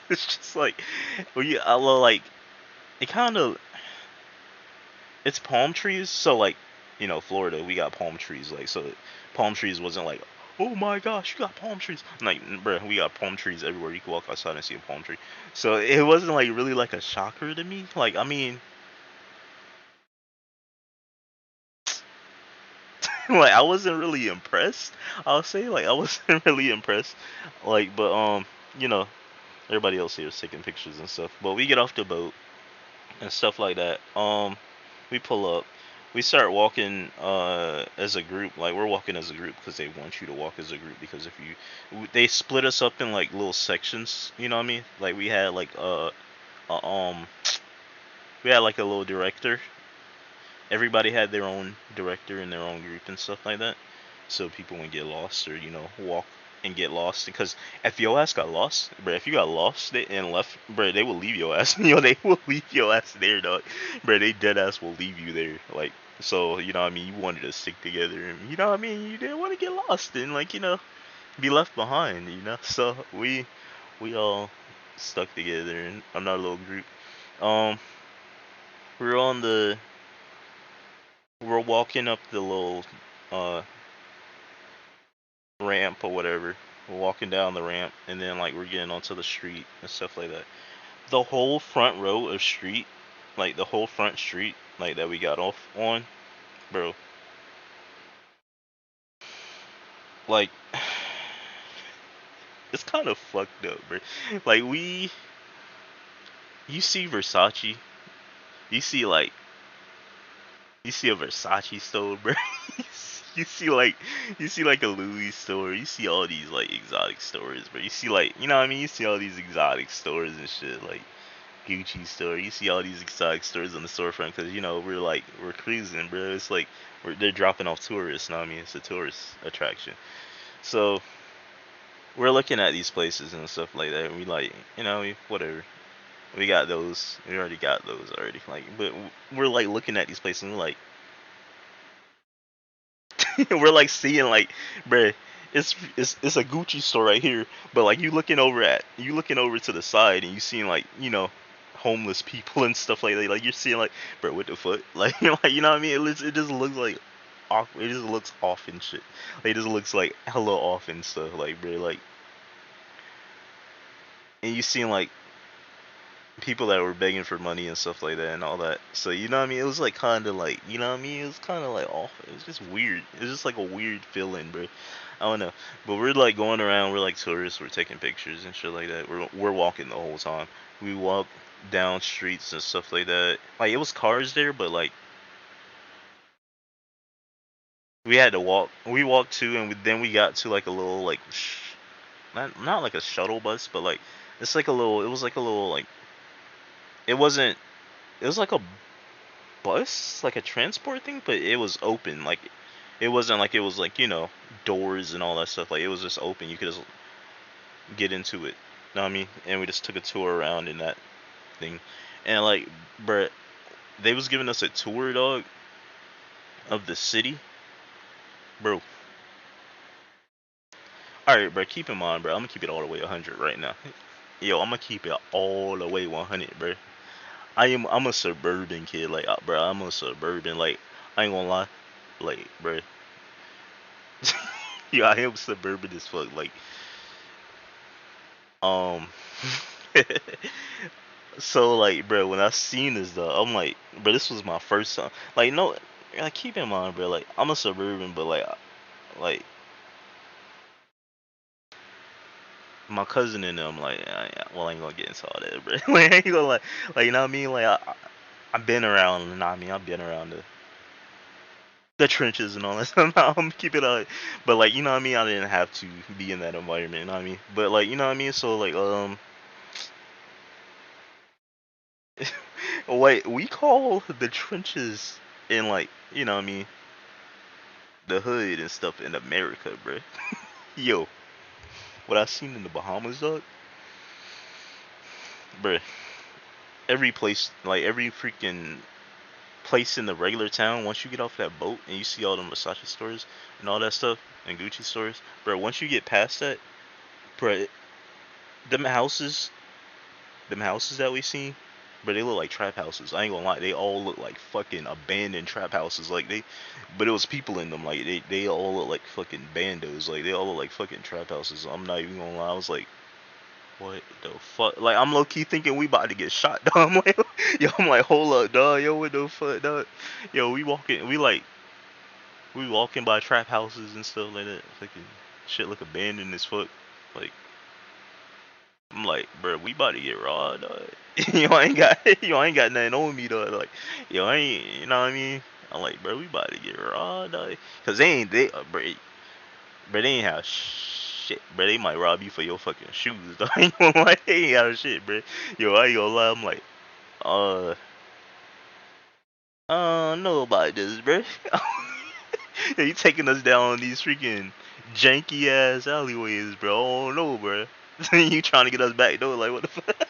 it's just like I like it kind of it's palm trees, so like Florida, we got palm trees, like so palm trees wasn't like, oh my gosh, you got palm trees, like bro, we got palm trees everywhere. You can walk outside and see a palm tree, so it wasn't like really like a shocker to me. Like I mean, like I wasn't really impressed. I'll say like I wasn't really impressed, like but you know everybody else here is taking pictures and stuff. But we get off the boat and stuff like that. We pull up. We start walking as a group. Like we're walking as a group because they want you to walk as a group. Because if they split us up in like little sections. You know what I mean? Like uh um, we had like a little director. Everybody had their own director in their own group and stuff like that. So people wouldn't get lost or walk and get lost. Because if your ass got lost, bro, if you got lost and left, bro, they will leave your ass. They will leave your ass there, dog. Bro, they dead ass will leave you there. Like, so what I mean, you wanted to stick together, and you know what I mean, you didn't want to get lost and like be left behind. So we all stuck together in another little group. Um, we're on the we're walking up the little uh ramp or whatever. We're walking down the ramp, and then like we're getting onto the street and stuff like that. The whole front row of street, like the whole front street, like that we got off on, bro. Like it's kind of fucked up, bro. Like you see Versace, you see like you see a Versace store, bro. you see like you see like a Louis store. You see all these like exotic stores, bro. You see like you know what I mean. You see all these exotic stores and shit, like Gucci store. You see all these exotic stores on the storefront because we're cruising, bro. It's like they're dropping off tourists. Know what I mean? It's a tourist attraction. So we're looking at these places and stuff like that. And we like, whatever. We got those. We already got those already. Like, but we're like looking at these places and we're like, we're like seeing like, bruh, it's a Gucci store right here, but like you looking over to the side and you seeing like homeless people and stuff like that. Like you're seeing like, bro, what the fuck? Like you know what I mean? It just looks like awkward. It just looks off and shit. Like, it just looks like hella off and stuff. Like, bro, like, and you seeing like people that were begging for money and stuff like that and all that. So you know what I mean? It was like kind of like It was kind of like off. It was just weird. It was just like a weird feeling, bro. I don't know. But we're like going around. We're like tourists. We're taking pictures and shit like that. We're walking the whole time. We walk down streets and stuff like that. Like it was cars there, but like we had to walk. We walked too, and then we got to like a little like not like a shuttle bus, but like it's like a little. It was like a little like it wasn't. It was like a bus, like a transport thing, but it was open. Like it wasn't like it was like doors and all that stuff. Like it was just open. You could just get into it. Know what I mean? And we just took a tour around in that thing, and like, bruh, they was giving us a tour, dog, of the city, bro. All right, bro. Keep in mind, bro. I'm gonna keep it all the way 100 right now. Yo, I'm gonna keep it all the way 100, bro. I'm a suburban kid, like, bro. I'm a suburban, like, I ain't gonna lie, like, bro. Yeah, I am suburban as fuck. Like, um, so like, bro, when I seen this though, I'm like, bro, this was my first time. Like, no, like, keep in mind, bro, like, I'm a suburban, but like, my cousin and them, like, well, I ain't gonna get into all that, bro. Like, I ain't gonna like, you know what I mean? Like, I've been around, you know what I mean? I've been around the trenches and all that stuff. I'm keep it but like, you know what I mean? I didn't have to be in that environment, you know what I mean? But like, you know what I mean? So like, wait, we call the trenches in like, you know what I mean, the hood and stuff in America, bro. Yo, what I seen in the Bahamas, dog, bro. Every place, like every freaking place in the regular town, once you get off that boat and you see all the Versace stores and all that stuff and Gucci stores, bro. Once you get past that, bro, them houses, them houses that we seen, but they look like trap houses. I ain't gonna lie, they all look like fucking abandoned trap houses. Like but it was people in them. Like they all look like fucking bandos. Like they all look like fucking trap houses. I'm not even gonna lie. I was like, what the fuck? Like I'm low key thinking we about to get shot. Dog. I'm like, yo, I'm like, hold up, dog. Yo, what the fuck, dog? Yo, we walking by trap houses and stuff like that. Fucking shit look abandoned as fuck. Like I'm like, bro, we about to get raw, dog. I ain't got nothing on me, dog. Like, I ain't, you know what I mean? I'm like, bro, we about to get raw, dog. Cause bro, they ain't have shit, bro. They might rob you for your fucking shoes, dog. I ain't gonna lie, they ain't have shit, bro. Yo, I ain't gonna lie. I'm like, uh, I don't know about this, bro. Yeah, you taking us down these freaking janky ass alleyways, bro. I don't know, bro. You trying to get us back though? Like what the fuck?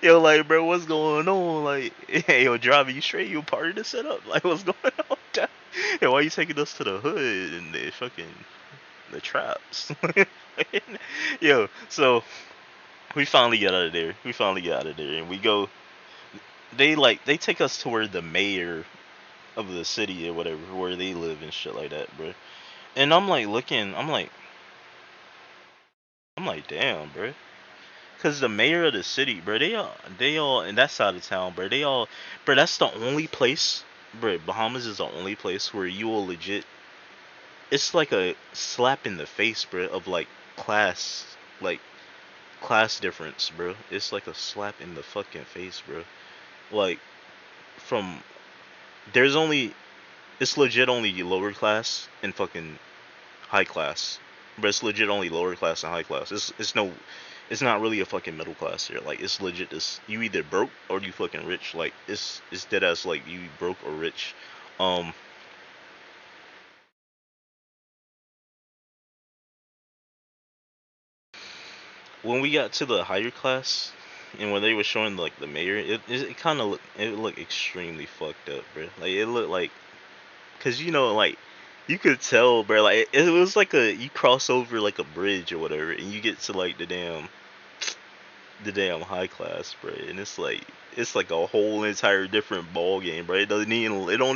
Yo, like, bro, what's going on? Like, hey, yo, driving you straight? You part of the setup? Like, what's going on? Yo, why you taking us to the hood and the fucking the traps? Yo, so we finally get out of there. We finally get out of there, and we go. They take us to where the mayor of the city or whatever, where they live and shit like that, bro. And I'm like looking. I'm like, damn, bro. Cause the mayor of the city, bro, they all in that side of town, bro. Bro. That's the only place, bro. Bahamas is the only place where you will legit. It's like a slap in the face, bro, of like class difference, bro. It's like a slap in the fucking face, bro. Like from there's only it's legit only lower class and fucking high class, but it's legit only lower class and high class. It's no. It's not really a fucking middle class here. Like it's legit. This you either broke or you fucking rich. Like it's dead ass like you broke or rich. Um, when we got to the higher class, and when they were showing like the mayor, it kind of looked extremely fucked up, bro. Like it looked like, cause like you could tell, bro. Like it was like you cross over like a bridge or whatever, and you get to like the damn high class, bro. And it's like a whole entire different ball game, bro. It don't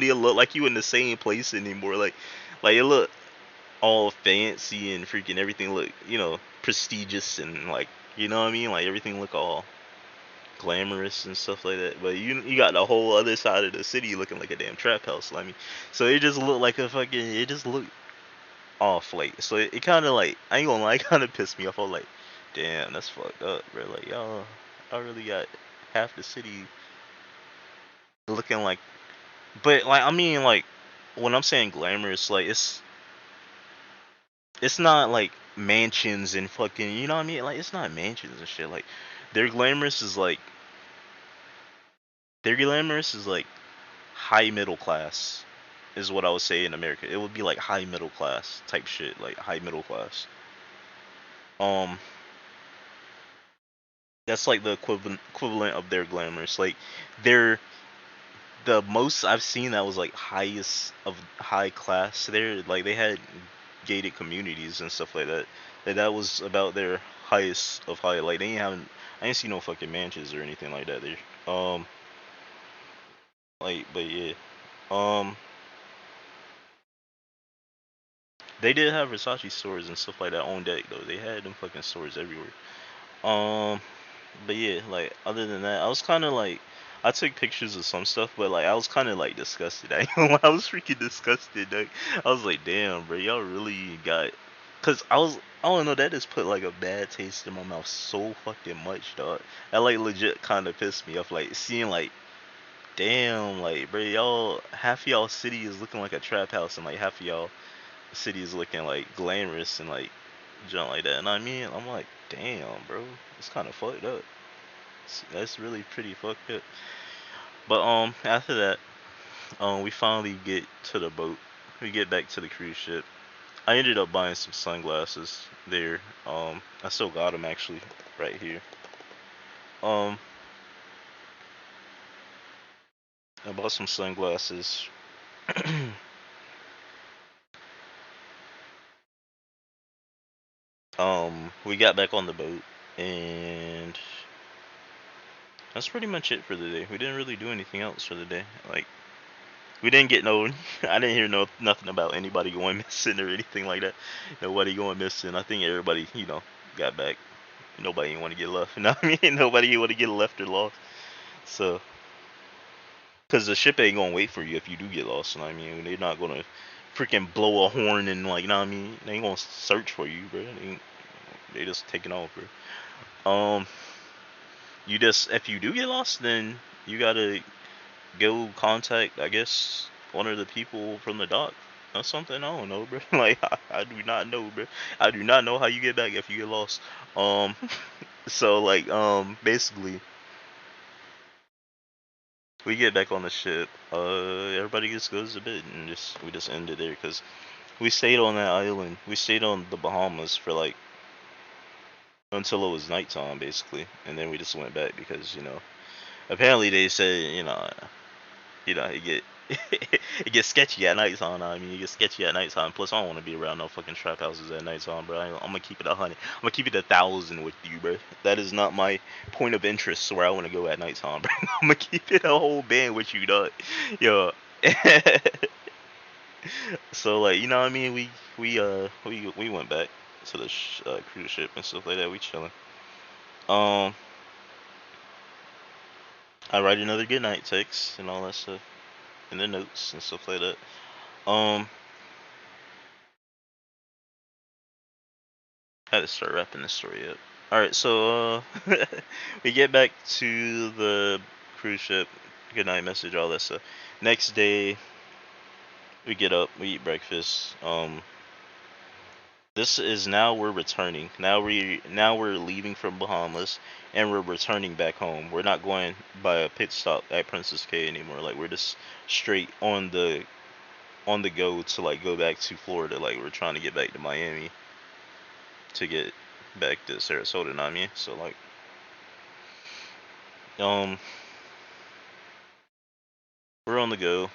even look like you in the same place anymore. Like it look all fancy and freaking everything look prestigious and like what I mean, like everything look all glamorous and stuff like that. But you got the whole other side of the city looking like a damn trap house. I mean, so it just looked like it just looked off. Like so it kind of like I ain't gonna lie, it kind of pissed me off. I was like, damn, that's fucked up, bro. Like y'all, I really got half the city looking like. But like I mean like when I'm saying glamorous, like it's not like mansions and fucking you know what I mean. Like it's not mansions and shit. Like their glamorous is like their glamorous is like high middle class is what I would say in America. It would be like high middle class type shit, like high middle class. Um, that's like the equivalent of their glamorous. Like they're the most I've seen that was like highest of high class. There, like they had gated communities and stuff like that. Like that was about their highest of high. Like they ain't having, I ain't see no fucking mansions or anything like that there. But yeah, um, they did have Versace stores and stuff like that on deck though. They had them fucking stores everywhere. Um, but yeah, like other than that, I was kind of like, I took pictures of some stuff, but like I was kind of like disgusted. I was freaking disgusted. Like, I was like, damn, bro, y'all really got, cause I don't know, that just put like a bad taste in my mouth so fucking much, dog. That like legit kind of pissed me off. Like seeing like, damn, like bro, y'all half of y'all city is looking like a trap house, and like half of y'all city is looking like glamorous and like junk like that. And I mean, I'm like, damn, bro, it's kind of fucked up. That's really pretty fucked up. But after that, we finally get to the boat. We get back to the cruise ship. I ended up buying some sunglasses there. I still got them actually right here. Um, I bought some sunglasses. We got back on the boat, and that's pretty much it for the day. We didn't really do anything else for the day. Like we didn't get no. I didn't hear nothing about anybody going missing or anything like that. Nobody going missing. I think everybody, got back. Nobody want to get left. You know what I mean? Nobody want to get left or lost. So, because the ship ain't gonna wait for you if you do get lost. You know what I mean? They're not gonna freaking blow a horn and like, you know what I mean? They ain't gonna search for you, bro. They just taking off, bro. You just if you do get lost, then you gotta go contact, I guess, one of the people from the dock or something. I don't know, bro. Like I do not know, bro. I do not know how you get back if you get lost. Um, so like basically we get back on the ship. Everybody just goes to bed and we just end it there because we stayed on that island. We stayed on the Bahamas for like until it was nighttime basically, and then we just went back because apparently they said it get it gets sketchy at nighttime. I mean, it gets sketchy at nighttime. Plus, I don't want to be around no fucking trap houses at nighttime, bro. I'm gonna keep it 100. I'm gonna keep it 1,000 with you, bro. That is not my point of interest where I want to go at nighttime, bro. I'm gonna keep it a whole band with you, dog. Yo. So like, you know what I mean? We went back to the cruise ship and stuff like that. We chilling. Um, I write another good night text and all that stuff in the notes and stuff like that. Um, I had to start wrapping this story up. All right, so we get back to the cruise ship. Good night message, all that stuff. Next day, we get up, we eat breakfast. This is now we're returning. Now we're leaving from Bahamas and we're returning back home. We're not going by a pit stop at Princess K anymore. Like we're just straight on the go to like go back to Florida. Like we're trying to get back to Miami to get back to Sarasota. Know what I mean? So like um we're on the go.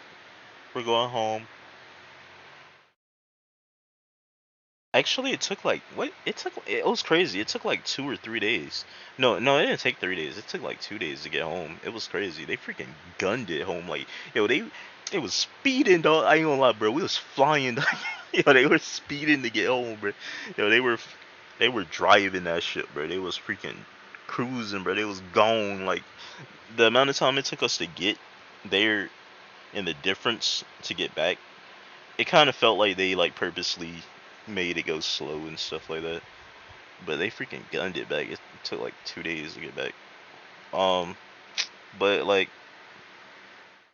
We're going home. Actually, it took like what? It took. It was crazy. It took like 2 or 3 days. No, it didn't take 3 days. It took like 2 days to get home. It was crazy. They freaking gunned it home. Like yo, they was speeding, dog. I ain't gonna lie, bro. We was flying. Dog. Yo, they were speeding to get home, bro. Yo, they were driving that shit, bro. They was freaking cruising, bro. They was gone. Like the amount of time it took us to get there and the difference to get back, it kind of felt like they like purposely made it go slow and stuff like that. But they freaking gunned it back. It took like 2 days to get back. Um, but like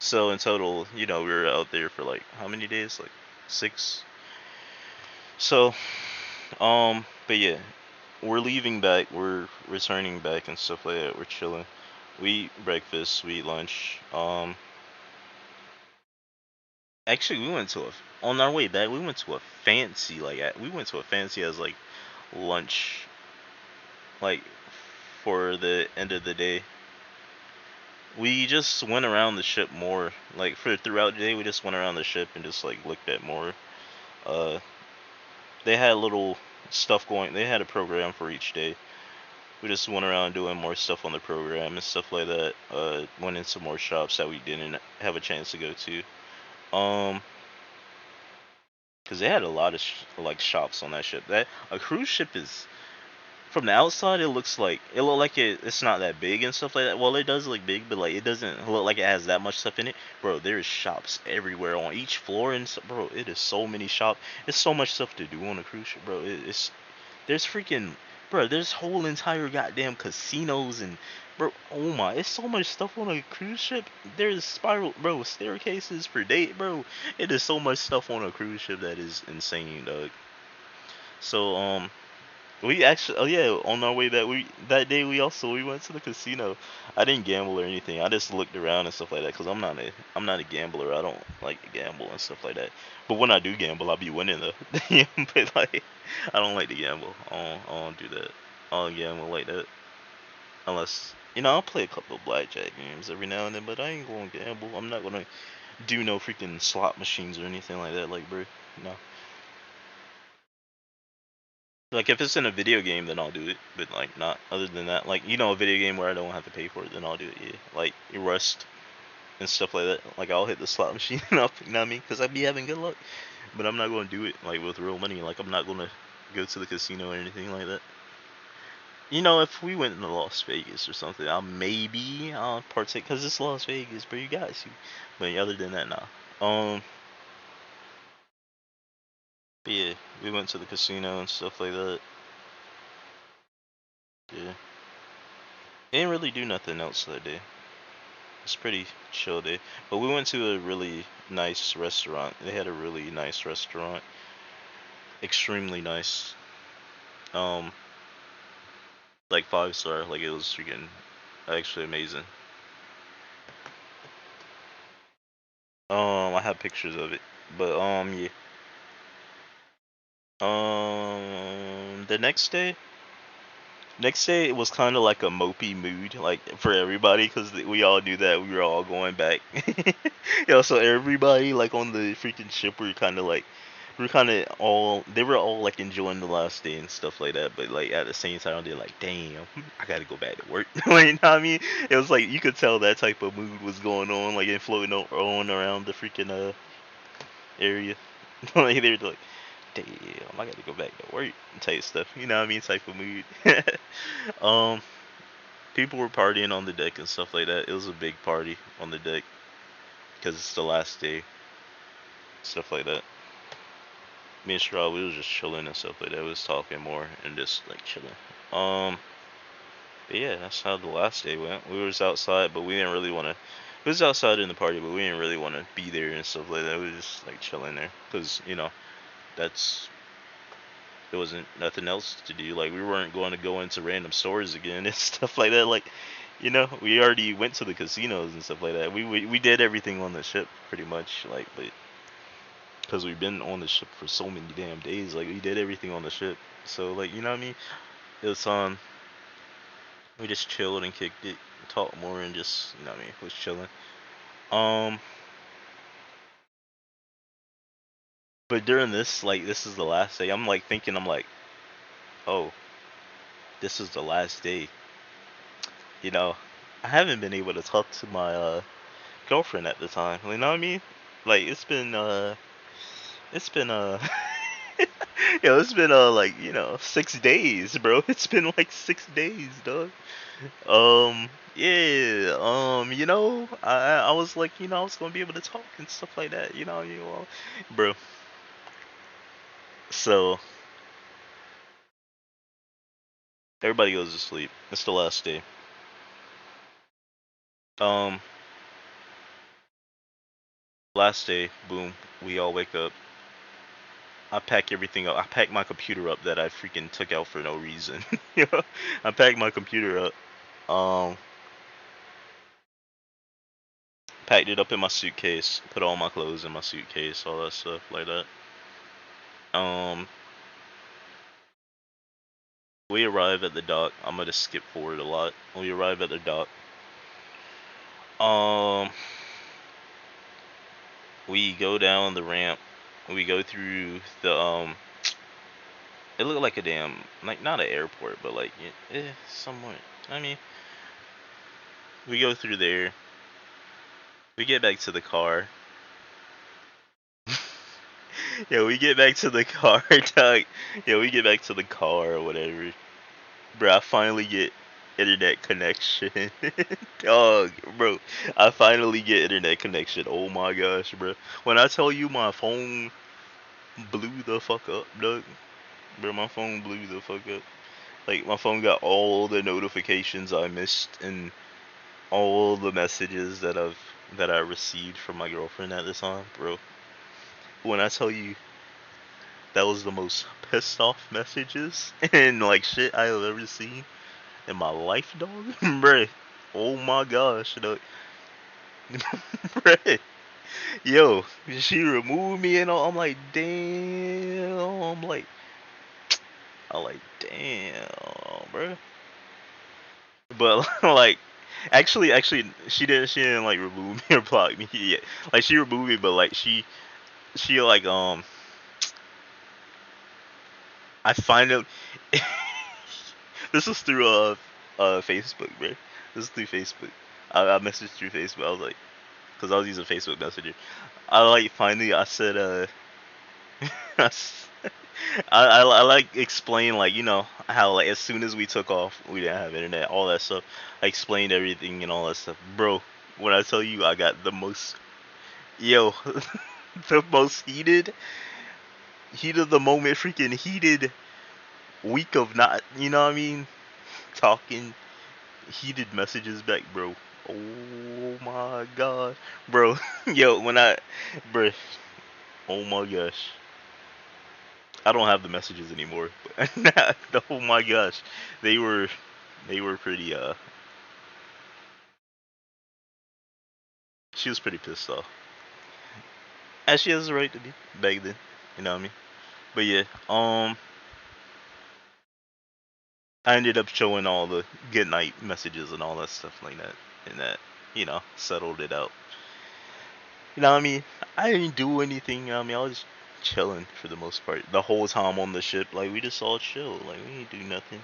so in total, we were out there for like how many days? Like 6. So but yeah, we're leaving back. We're returning back and stuff like that. We're chilling. We eat breakfast. We eat lunch. Actually, we went to a on our way back. We went to a fancy we went to a fancy as like lunch like for the end of the day. We just went around the ship more. Like for throughout the day, we just went around the ship and just like looked at more. Uh, they had little stuff going. They had a program for each day. We just went around doing more stuff on the program and stuff like that. Went into more shops that we didn't have a chance to go to. Um, because they had a lot of like shops on that ship. That a cruise ship is from the outside it look like it's not that big and stuff like that. Well, it does look big, but like it doesn't look like it has that much stuff in it, bro. There's shops everywhere on each floor and bro, it is so many shops. There's so much stuff to do on a cruise ship, bro. There's freaking bro. There's whole entire goddamn casinos and bro. Oh my, it's so much stuff on a cruise ship. There's spiral bro staircases for date, bro. It is so much stuff on a cruise ship that is insane, dog. So we actually, oh yeah, on our way back, we went to the casino. I didn't gamble or anything. I just looked around and stuff like that because I'm not a gambler. I don't like to gamble and stuff like that. But when I do gamble, I'll be winning though. But like, I don't like to gamble. I don't do that. I don't gamble like that unless I'll play a couple of blackjack games every now and then. But I ain't gonna gamble. I'm not gonna do no freaking slot machines or anything like that. Like, bro, no. Like if it's in a video game, then I'll do it. But like not other than that, like a video game where I don't have to pay for it, then I'll do it. Yeah, like Rust and stuff like that. Like I'll hit the slot machine up, you know what I mean? Because I'd be having good luck. But I'm not gonna do it like with real money. Like I'm not gonna go to the casino or anything like that. If we went to Las Vegas or something, I'll partake because it's Las Vegas, but you guys. But other than that, nah. But yeah, we went to the casino and stuff like that. Yeah, didn't really do nothing else that day. It's pretty chill day. But we went to a really nice restaurant. They had a really nice restaurant. Extremely nice. Um, like 5 star. Like it was freaking actually amazing. I have pictures of it. But yeah. The next day it was kind of like a mopey mood, like for everybody, because we all knew that we were all going back. So everybody like on the freaking ship were kind of like we're kind of all they were all like enjoying the last day and stuff like that, but like at the same time they're like, damn, I gotta go back to work. Like, you know what I mean? It was like you could tell that type of mood was going on, like and floating on around the freaking area. Like they were like, damn, I gotta go back to work type stuff. You know what I mean? Type of mood. um, People were partying on the deck and stuff like that. It was a big party on the deck because it's the last day, stuff like that. Me and Straw, we was just chilling and stuff like that. We was talking more and just like chilling. Um, but yeah, that's how the last day went. We was outside, but we didn't really want to. We was outside in the party, but we didn't really want to be there and stuff like that. We was just like chilling there because that's there wasn't nothing else to do. Like we weren't going to go into random stores again and stuff like that. Like, we already went to the casinos and stuff like that. We did everything on the ship pretty much. Like, but because we've been on the ship for so many damn days, like we did everything on the ship. So like, you know what I mean? It was we just chilled and kicked it, talked more, and just you know what I mean, was chilling. Um, but during this, like, this is the last day. I'm like thinking, I'm like, oh, this is the last day. You know, I haven't been able to talk to my girlfriend at the time. You know what I mean? Like it's been it's been like 6 days, bro. It's been like 6 days, dog. Yeah. I was like, I was gonna be able to talk and stuff like that. Bro. So everybody goes to sleep. It's the last day. Um, last day. Boom. We all wake up. I pack everything up. I packed my computer up that I freaking took out for no reason. I packed my computer up. Um, packed it up in my suitcase. Put all my clothes in my suitcase. All that stuff like that. Um, we arrive at the dock. I'm gonna skip forward a lot. We arrive at the dock. Um, we go down the ramp. We go through the It looked like a damn, like, not an airport, but like somewhere. I mean, we go through there. We get back to the car. Yeah, we get back to the car, dog. Yeah, we get back to the car or whatever. Bro, I finally get internet connection. Dog, bro. I finally get internet connection. Oh my gosh, bro. When I tell you my phone blew the fuck up, dog. Bro, my phone blew the fuck up. Like, my phone got all the notifications I missed and all the messages that I received from my girlfriend at the time, bro. When I tell you that was the most pissed off messages and like shit I have ever seen in my life, dog. Bruh. Oh my gosh, dog. Bruh. Yo, she removed me and all. I'm like, damn. I'm like, damn, bruh. But like, actually, she didn't like remove me or block me yet. Like she removed me, but like she like I find out this was through Facebook, bro. This is through Facebook. I messaged through Facebook. I was like, cause I was using Facebook Messenger. I like finally I said I, s- I like explain like how like as soon as we took off we didn't have internet, all that stuff. I explained everything and all that stuff, bro. When I tell you I got the most yo the most heated of the moment, freaking heated week of not, what I mean, talking, heated messages back, bro. Oh my god, bro. Yo, bro. Oh my gosh, I don't have the messages anymore. But oh my gosh, they were, they were pretty. She was pretty pissed off, as she has the right to be back then. You know what I mean? But yeah, I ended up showing all the good night messages and all that stuff like that, and that settled it out. You know what I mean? I didn't do anything. You know what I mean, I was chilling for the most part. The whole time on the ship, like we just all chill. Like we didn't do nothing.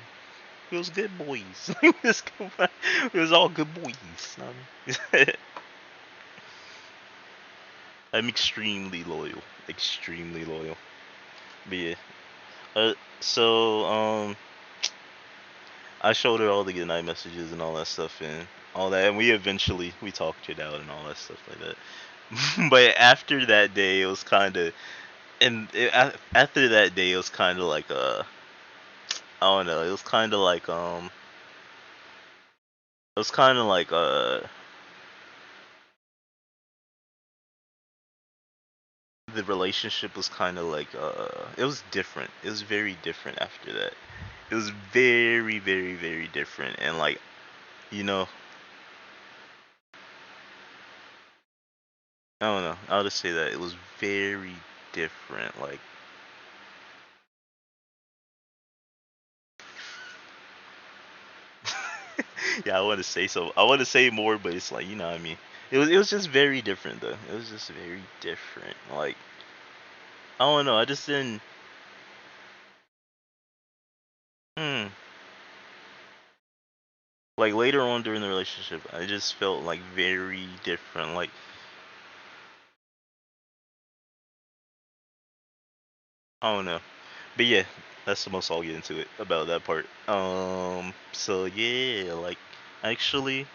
We was good boys. We was all good boys. You know what I mean? I'm extremely loyal. Extremely loyal. But yeah. So I showed her all the good night messages and all that stuff and all that, and we talked it out and all that stuff like that. But after that day, it was kind of after that day, it was kind of like I don't know. It was kind of like it was kind of like, the relationship was kind of like it was different. It was very different after that. It was very, very, very different, and like you know, I don't know. I'll just say that it was very different. Like, yeah, I want to say so. I want to say more, but it's like what I mean. It was just very different though. It was just very different. Like I don't know. I just didn't. Hmm. Like later on during the relationship, I just felt like very different. Like I don't know. But yeah, that's the most I'll get into it about that part. So yeah, like actually,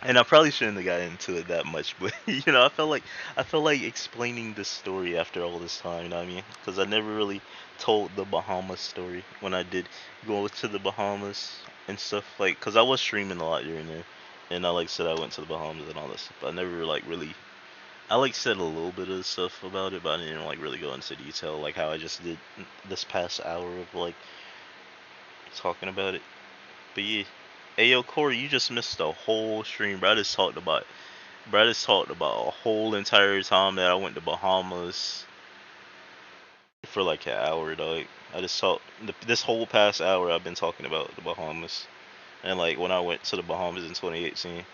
and I probably shouldn't have got into it that much, but I felt like explaining this story after all this time. You know what I mean? Because I never really told the Bahamas story when I did go to the Bahamas and stuff. Like, cause I was streaming a lot during there, and I like said I went to the Bahamas and all that stuff. But I never like really. I like said a little bit of stuff about it, but I didn't like really go into detail, like how I just did this past hour of like talking about it. But yeah, hey yo Corey, you just missed the whole stream, bro. I just talked about a whole entire time that I went to Bahamas for like an hour, dog. I just talked this whole past hour. I've been talking about the Bahamas and like when I went to the Bahamas in 2018.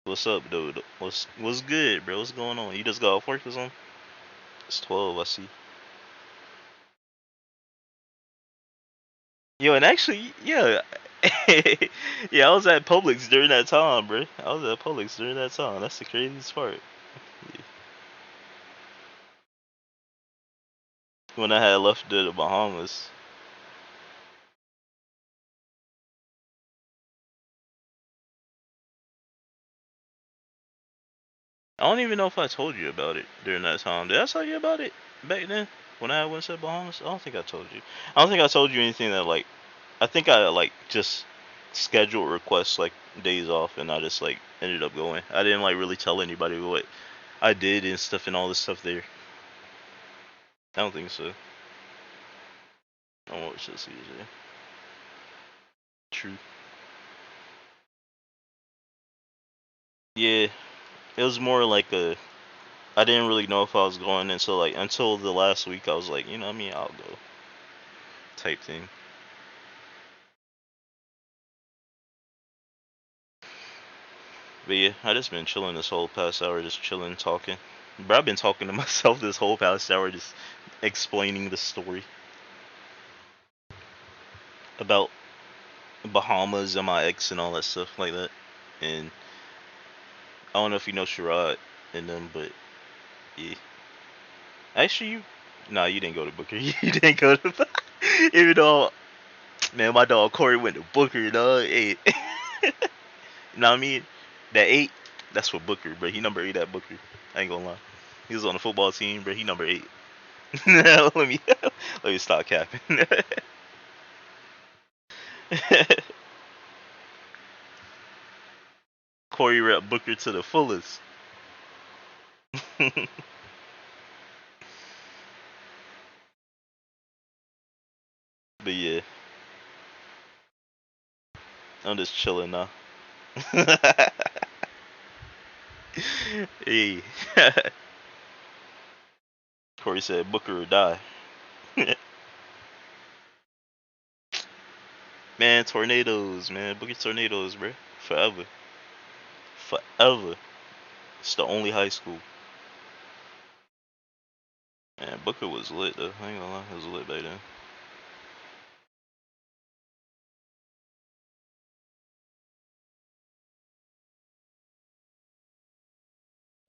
What's up, dude? What's good, bro? What's going on? You just got off work or something? It's 12. I see. Yo, and actually, yeah, yeah, I was at Publix during that time, bro. I was at Publix during that time. That's the craziest part. When I had left the Bahamas, I don't even know if I told you about it during that time. Did I tell you about it back then when I went to the Bahamas? I don't think I told you. I don't think I told you anything that like. I think I like just scheduled requests like days off, and I just like ended up going. I didn't like really tell anybody what I did and stuff and all this stuff there. I don't think so. I don't watch this either. True. Yeah, it was more like a. I didn't really know if I was going until the last week. I was like, you know, what I mean, I'll go type thing. But yeah, I just been chilling this whole past hour, just chilling, talking. But I've been talking to myself this whole past hour, just explaining the story about Bahamas and my ex and all that stuff like that. And I don't know if you know Sherrod and them, but yeah. Actually, nah, you didn't go to Booker. You didn't go to. Even though, man, my dog Corey went to Booker, dog. Hey, know what I mean? That 8, that's for Booker, bro. He number 8 at Booker. I ain't gonna lie. He was on the football team, bro. He number 8. Let me stop capping. Corey rep Booker to the fullest. But yeah, I'm just chilling now. Hey, Corey said Booker or die. Man, tornadoes, man. Booker tornadoes, bro. Forever. Forever. It's the only high school. Man, Booker was lit though. I ain't gonna lie, it was lit back then.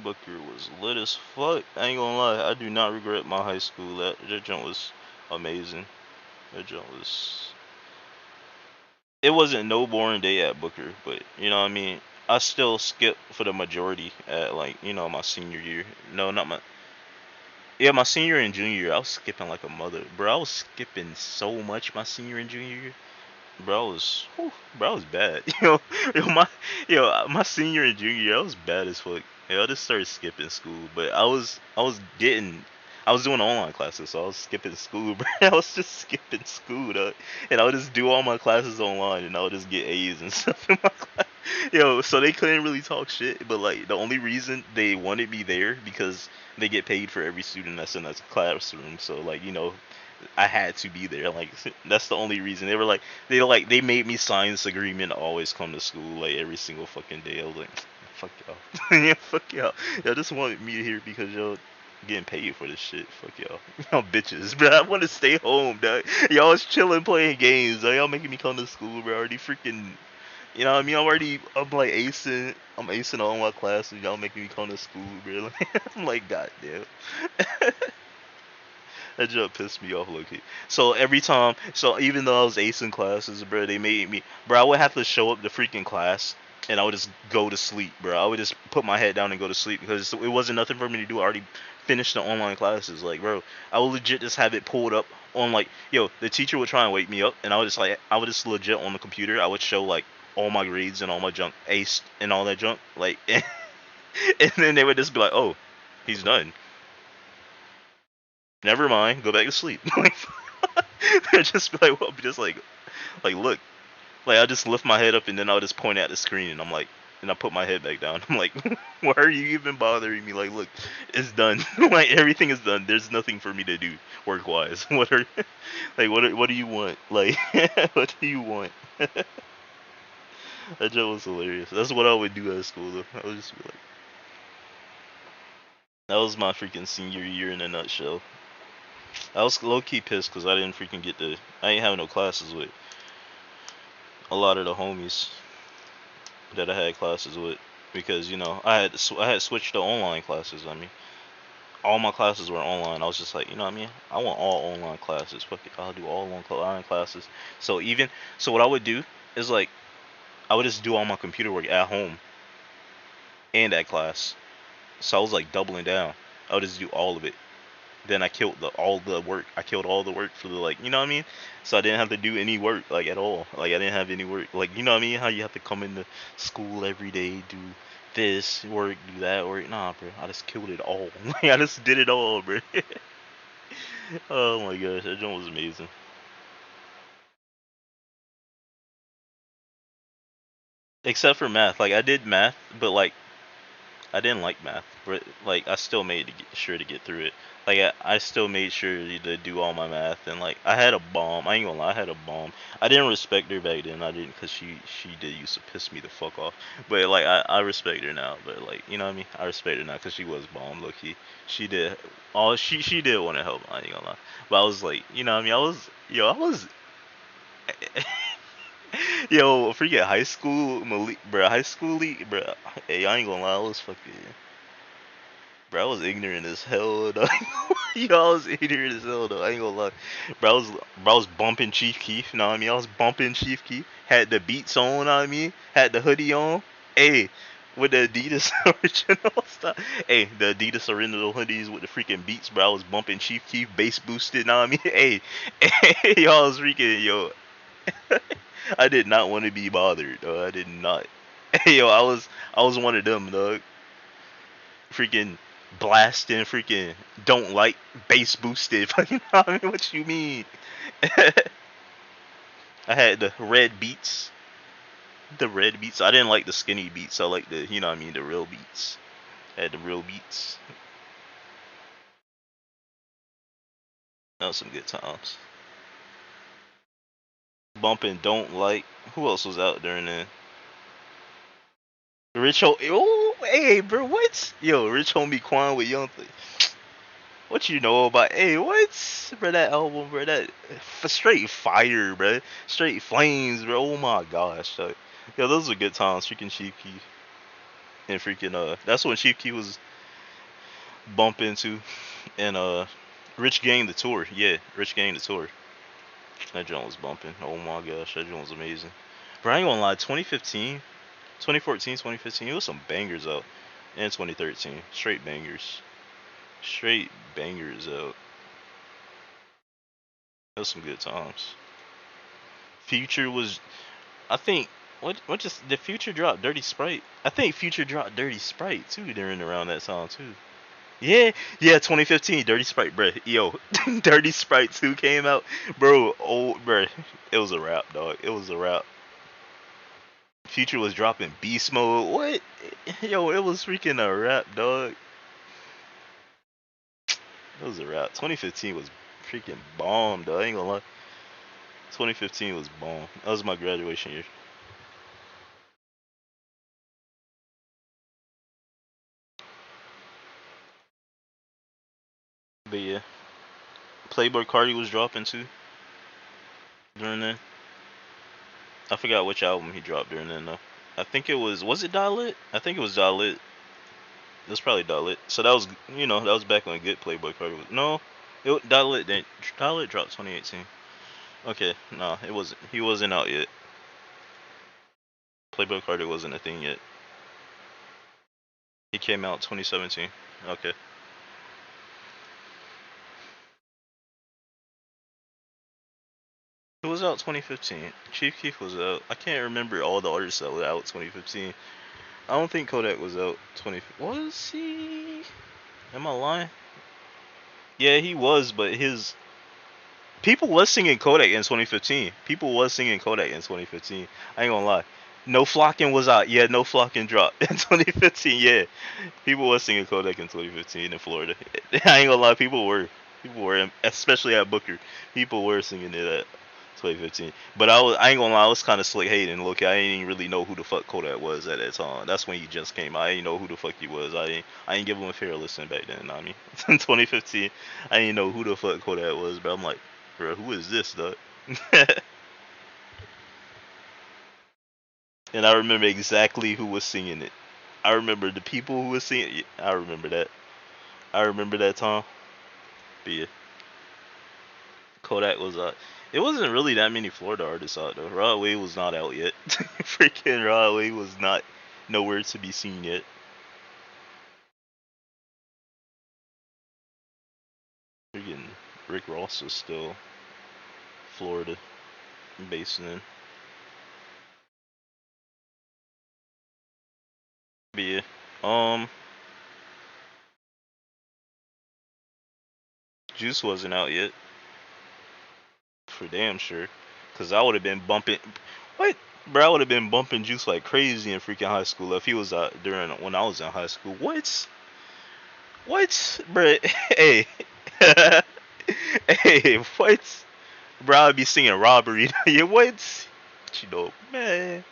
Booker was lit as fuck. I ain't gonna lie, I do not regret my high school. That jump was amazing. That jump was. It wasn't no boring day at Booker, but you know what I mean. I still skipped for the majority at like my senior year. No, not my. Yeah, my senior and junior year, I was skipping like a mother, bro. I was skipping so much my senior and junior year. bro, I was bad. My senior and junior year, I was bad as fuck. I just started skipping school, but I was doing online classes, so I was skipping school, bro. I was just skipping school, dog. And I would just do all my classes online, and I would just get A's and stuff in my class. So they couldn't really talk shit, but like the only reason they wanted me there because they get paid for every student that's in that classroom. So like I had to be there. Like that's the only reason. They made me sign this agreement to always come to school like every single fucking day. I was like, fuck y'all. Yeah, fuck y'all. Y'all just wanted me here because y'all getting paid for this shit. Fuck y'all. Y'all bitches, bro. I want to stay home, dog. Y'all was chilling playing games. Dog. Y'all making me come to school, bro. Already freaking. You know what I mean? I'm like acing. I'm acing all my classes. Y'all making me come to school, bro. I'm like, goddamn. That joke pissed me off, low key. So every time, so even though I was acing classes, bro, they made me, bro, I would have to show up to freaking class, and I would just go to sleep, bro. I would just put my head down and go to sleep because it wasn't nothing for me to do. I already finished the online classes, like, bro. I would legit just have it pulled up on like, the teacher would try and wake me up, and I would just legit on the computer, I would show like all my grades and all my junk, ace and all that junk, like, and then they would just be like, oh, he's done. Never mind, go back to sleep. Like, they're just be like, well, just like look, like I just lift my head up and then I'll just point at the screen and I'm like, and I put my head back down. I'm like, why are you even bothering me? Like, look, it's done. Like everything is done. There's nothing for me to do work wise. What do you want? Like, what do you want? That joke was hilarious. That's what I would do at school though. I would just be like, that was my freaking senior year in a nutshell. I was low key pissed because I didn't freaking get to. I ain't having no classes with a lot of the homies that I had classes with because I had switched to online classes. I mean, all my classes were online. I was just like, what I mean, I want all online classes. Fuck it, I'll do all online classes. So what I would do is like I would just do all my computer work at home and at class. So I was like doubling down. I would just do all of it. Then I killed all the work. I killed all the work for the like, you know what I mean? So I didn't have to do any work like at all. Like I didn't have any work. Like you know what I mean? How you have to come into school every day, do this work, do that work. Nah, bro. I just killed it all. Like I just did it all, bro. Oh my gosh, that joint was amazing. Except for math. Like I did math, but like I didn't like math, but like I still made sure to get through it. Like I still made sure to do all my math, and like I had a bomb. I ain't gonna lie, I had a bomb. I didn't respect her back then. I didn't, cause she did used to piss me the fuck off. But like I respect her now. But like you know what I mean, I respect her now, cause she was bomb, low key. She did all she did want to help. I ain't gonna lie. But I was like, you know what I mean, I was yo forget high school Malik, bro. High school league, bro. Hey, I ain't gonna lie, I was fucking. Bro, I was ignorant as hell, though. Yo, I was ignorant as hell, though. I ain't gonna lie. Bro, I was bumping Chief Keef, you know what I mean? I was bumping Chief Keef. Had the beats on, you know what I mean? Had the hoodie on. Hey, with the Adidas original stuff. Hey, the Adidas original hoodies with the freaking beats, bro. I was bumping Chief Keef, bass boosted, you know what I mean? Hey, hey, y'all was freaking, yo. I did not want to be bothered, though. I did not. Hey, yo, I was one of them, dog. Freaking blasting freaking don't like bass boosted. You know what I mean? What you mean? I had the red beats. The red beats. I didn't like the skinny beats. I like the, you know what I mean, the real beats. I had the real beats. That was some good times. Bumping don't like. Who else was out during then? Rich Oh, hey, bro, what? Yo, Rich Homie Quan with Young Thug. What you know about? Hey, what, bro? That album, bro. That straight fire, bro. Straight flames, bro. Oh my gosh, like, yo, those were good times. Freaking Chief Keef and freaking that's when Chief Keef was bumping to, and Rich Gang the tour. Yeah, Rich Gang the tour. That joint was bumping. Oh my gosh, that joint was amazing. Bro, I ain't gonna lie. 2015, 2014, 2015, it was some bangers out. And 2013, straight bangers. Straight bangers out. That was some good times. Future was, I think, what just did Future drop Dirty Sprite? I think Future dropped Dirty Sprite too during around that song too. Yeah, yeah, 2015, Dirty Sprite, bro. Yo, Dirty Sprite 2 came out, bro. Oh, bro, it was a rap, dog. It was a rap. Future was dropping beast mode. What? Yo, it was freaking a rap, dog. It was a rap. 2015 was freaking bomb, dog. I ain't gonna lie. 2015 was bomb. That was my graduation year. But yeah, Playboy Cardi was dropping too during then. I forgot which album he dropped during then though. I think it was it Dalit? I think it was Dalit. It was probably Dalit. So that was that was back when good Playboy Cardi was. No, Dalit then Dalit dropped 2018. Okay, no, it wasn't. He wasn't out yet. Playboy Cardi wasn't a thing yet. He came out 2017. Okay. Who was out 2015? Chief Keef was out. I can't remember all the artists that were out 2015. I don't think Kodak was out 20. Was he? Am I lying? Yeah, he was, but his people was singing Kodak in 2015. People was singing Kodak in 2015. I ain't gonna lie. No Flocking was out. Yeah, No Flocking dropped in 2015. Yeah, people was singing Kodak in 2015 in Florida. I ain't gonna lie. People were, especially at Booker. People were singing it at 2015. But I ain't gonna lie. I was kind of slick hating. Look, I didn't really know who the fuck Kodak was at that time. That's when he just came out. I didn't know who the fuck he was. I ain't give him a fair listen back then. I mean, in 2015, I didn't know who the fuck Kodak was. But I'm like, bro, who is this, dog? And I remember exactly who was singing it. I remember the people who was singing it. I remember that. I remember that time. But yeah, Kodak was out. It wasn't really that many Florida artists out though. Rod Wave was not out yet. Freaking Rod Wave was not nowhere to be seen yet. Freaking Rick Ross was still Florida based in. But yeah, um, Juice wasn't out yet for damn sure. Cause I would have been bumping. What? Bro, I would have been bumping Juice like crazy in freaking high school if he was out during when I was in high school. What? What, bro? Hey, hey, what? Bro, I'd be singing robbery. Yeah, what? You know, man.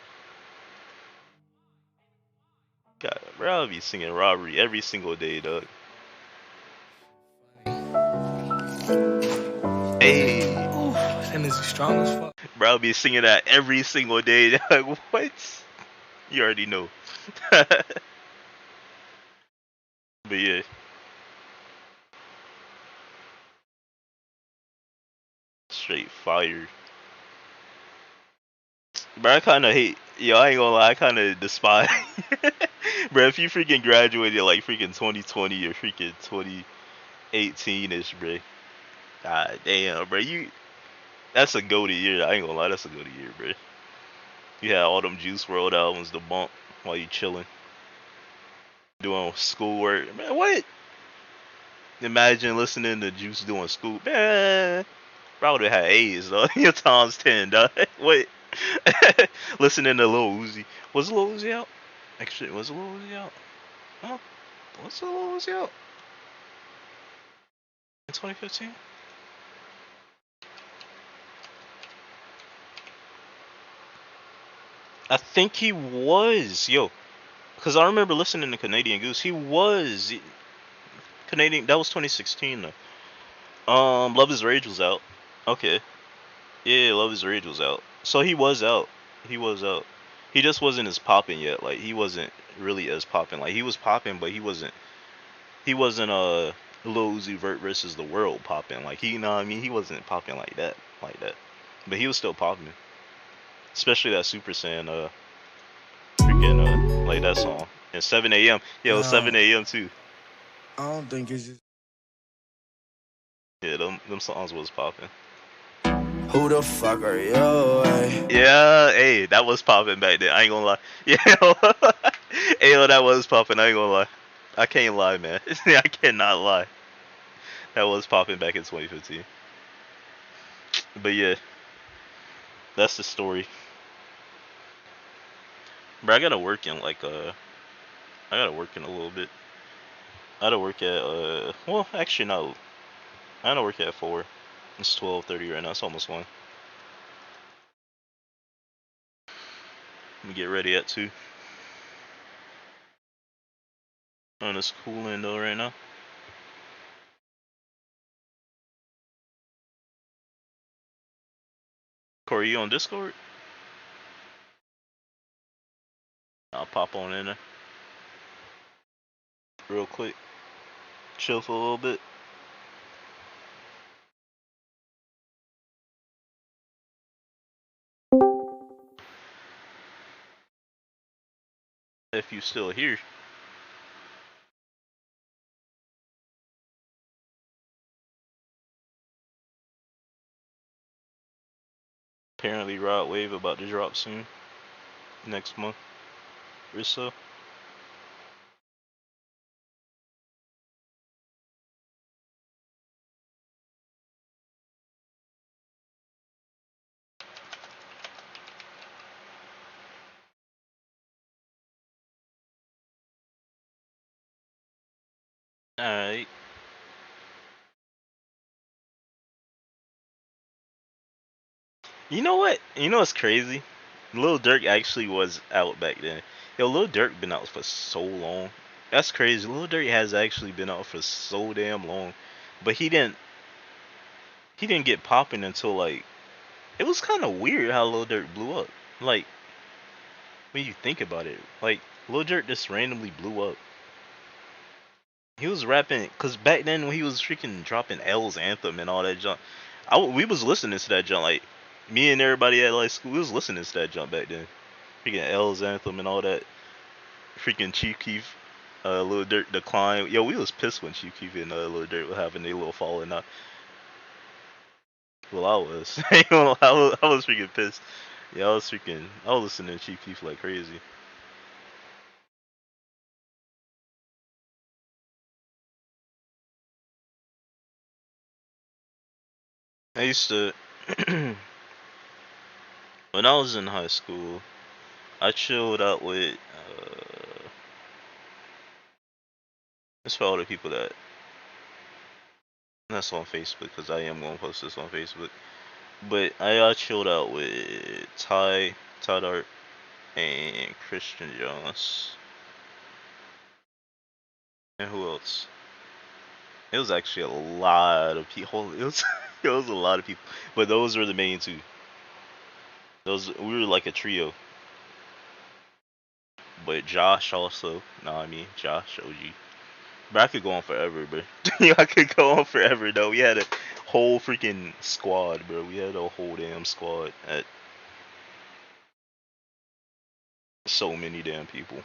God, bro, I'd be singing robbery every single day, dog. Hey, Oof, and it's strong as fuck. bro, I'd be singing that every single day. Like, what? You already know. But yeah, straight fire. Bro, I kind of hate. Yo, I ain't gonna lie, I kind of despise. Bro, if you freaking graduated like freaking 2020 or freaking 2018 ish, bro. God damn, bro. That's a goated year. I ain't gonna lie, that's a goated year, bro. You had all them Juice World albums to bump while you chilling, doing schoolwork. Man, what? Imagine listening to Juice doing school. Man, bro, I would have had A's, though. Your times 10, dog. What? Listening to Lil Uzi. Was Lil Uzi out? Actually, was Lil Uzi out? Huh? Was Lil Uzi out in 2015? I think he was, yo, because I remember listening to Canadian Goose. He was Canadian. That was 2016 though. Love Is Rage was out. Okay, yeah, Love Is Rage was out. So he was out. He was out. He just wasn't as popping yet. Like he wasn't really as popping. Like he was popping, but he wasn't. He wasn't Lil Uzi Vert versus the world popping. Like he, you know what I mean? He wasn't popping like that, like that. But he was still popping, especially that Super Saiyan freaking like that song. And 7 a.m. Yeah, it was Now, 7 a.m. too. I don't think it's just Yeah, them songs was popping. Who the fuck are you? Ay? Yeah, hey, that was popping back then. I ain't gonna lie. Yeah, hey, yo, that was popping. I ain't gonna lie. I can't lie, man. I cannot lie. That was popping back in 2015. But yeah, that's the story. But I gotta work in like I gotta work in a little bit. I gotta work at well, actually no. I gotta work at 4. It's 12:30 right now. It's almost 1. Let me get ready at 2. And it's cooling though right now. Corey, you on Discord? I'll pop on in there real quick. Chill for a little bit. If you still here. Apparently Rod Wave about to drop soon. Next month or so. Alright. You know what? You know what's crazy? Lil Durk actually was out back then. Yo, Lil Durk been out for so long. That's crazy. Lil Durk has actually been out for so damn long. But he didn't get popping until like it was kind of weird how Lil Durk blew up. Like when you think about it, like Lil Durk just randomly blew up. He was rapping because back then when he was freaking dropping L's anthem and all that junk, we was listening to that junk like me and everybody at like school. We was listening to that junk back then. Freaking L's anthem and all that. Freaking Chief Keef, Lil Durk decline. Yo, we was pissed when Chief Keef and Lil Durk were having their little falling out. Well, I was. I was freaking pissed. Yeah, I was listening to Chief Keef like crazy. I used to when I was in high school. I chilled out with it's for all the people that's on Facebook because I am gonna post this on Facebook. But I chilled out with Ty Dart, and Christian Jones. And who else? It was actually a lot of people. It was a lot of people. But those were the main two. Those we were like a trio. But Josh also. No, I mean Josh OG. But I could go on forever, bro. I could go on forever though. We had a whole freaking squad, bro. We had a whole damn squad at so many damn people.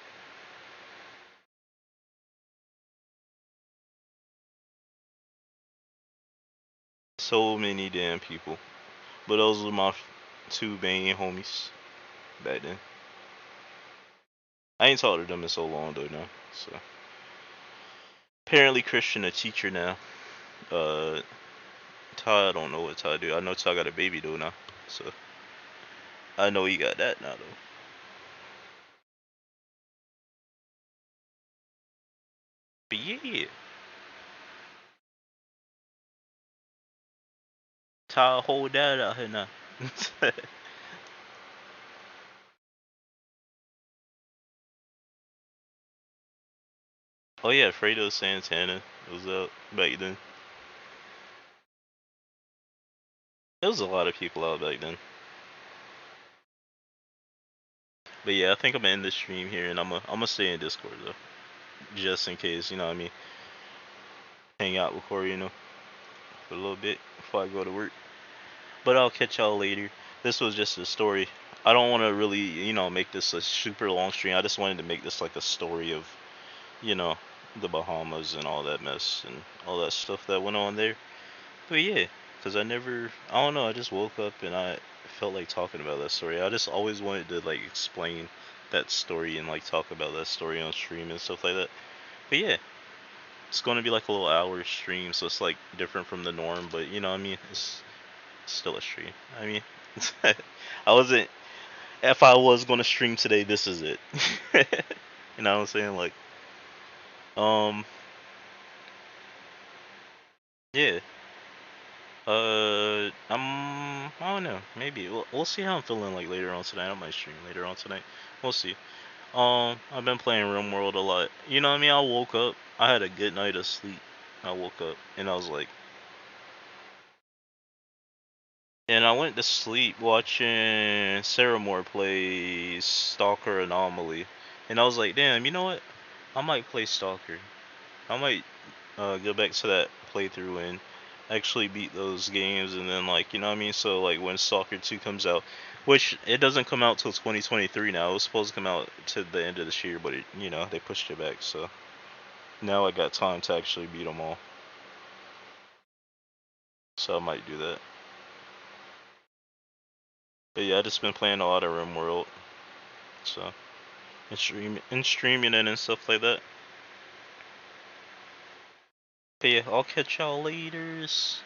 So many damn people. But those were my two main homies back then. I ain't talked to them in so long though now. So apparently Christian a teacher now. Uh Ty I don't know what Ty do. I know Ty got a baby though now. So I know he got that now though. But yeah. Ty hold that out here now. Oh yeah, Fredo Santana was out back then. There was a lot of people out back then. But yeah, I think I'm gonna end the stream here and I'm gonna stay in Discord though. Just in case, you know what I mean. Hang out with Corey, for a little bit before I go to work. But I'll catch y'all later. This was just a story. I don't want to really, make this a super long stream. I just wanted to make this like a story of, you know, the Bahamas and all that mess and all that stuff that went on there. But yeah. Cause I don't know. I just woke up and I felt like talking about that story. I just always wanted to like explain that story and like talk about that story on stream and stuff like that. But yeah, it's going to be like a little hour stream, so it's like different from the norm. But you know, what I mean, it's still a stream. I mean, I wasn't. If I was going to stream today, this is it. You know what I'm saying? Like, um, yeah. I don't know. Maybe we'll see how I'm feeling like later on tonight. I might stream later on tonight. We'll see. I've been playing RimWorld a lot. You know what I mean? I woke up. I had a good night of sleep. I woke up and I was like, and I went to sleep watching Sarah Moore play Stalker Anomaly, and I was like, damn, you know what? I might play Stalker. I might go back to that playthrough and actually beat those games, and then like you know what I mean. So like when Stalker 2 comes out, which it doesn't come out till 2023 now. It was supposed to come out to the end of this year, but they pushed it back. So now I got time to actually beat them all. So I might do that. But yeah, I just been playing a lot of RimWorld. So and streaming it and stuff like that. But yeah, I'll catch y'all laters.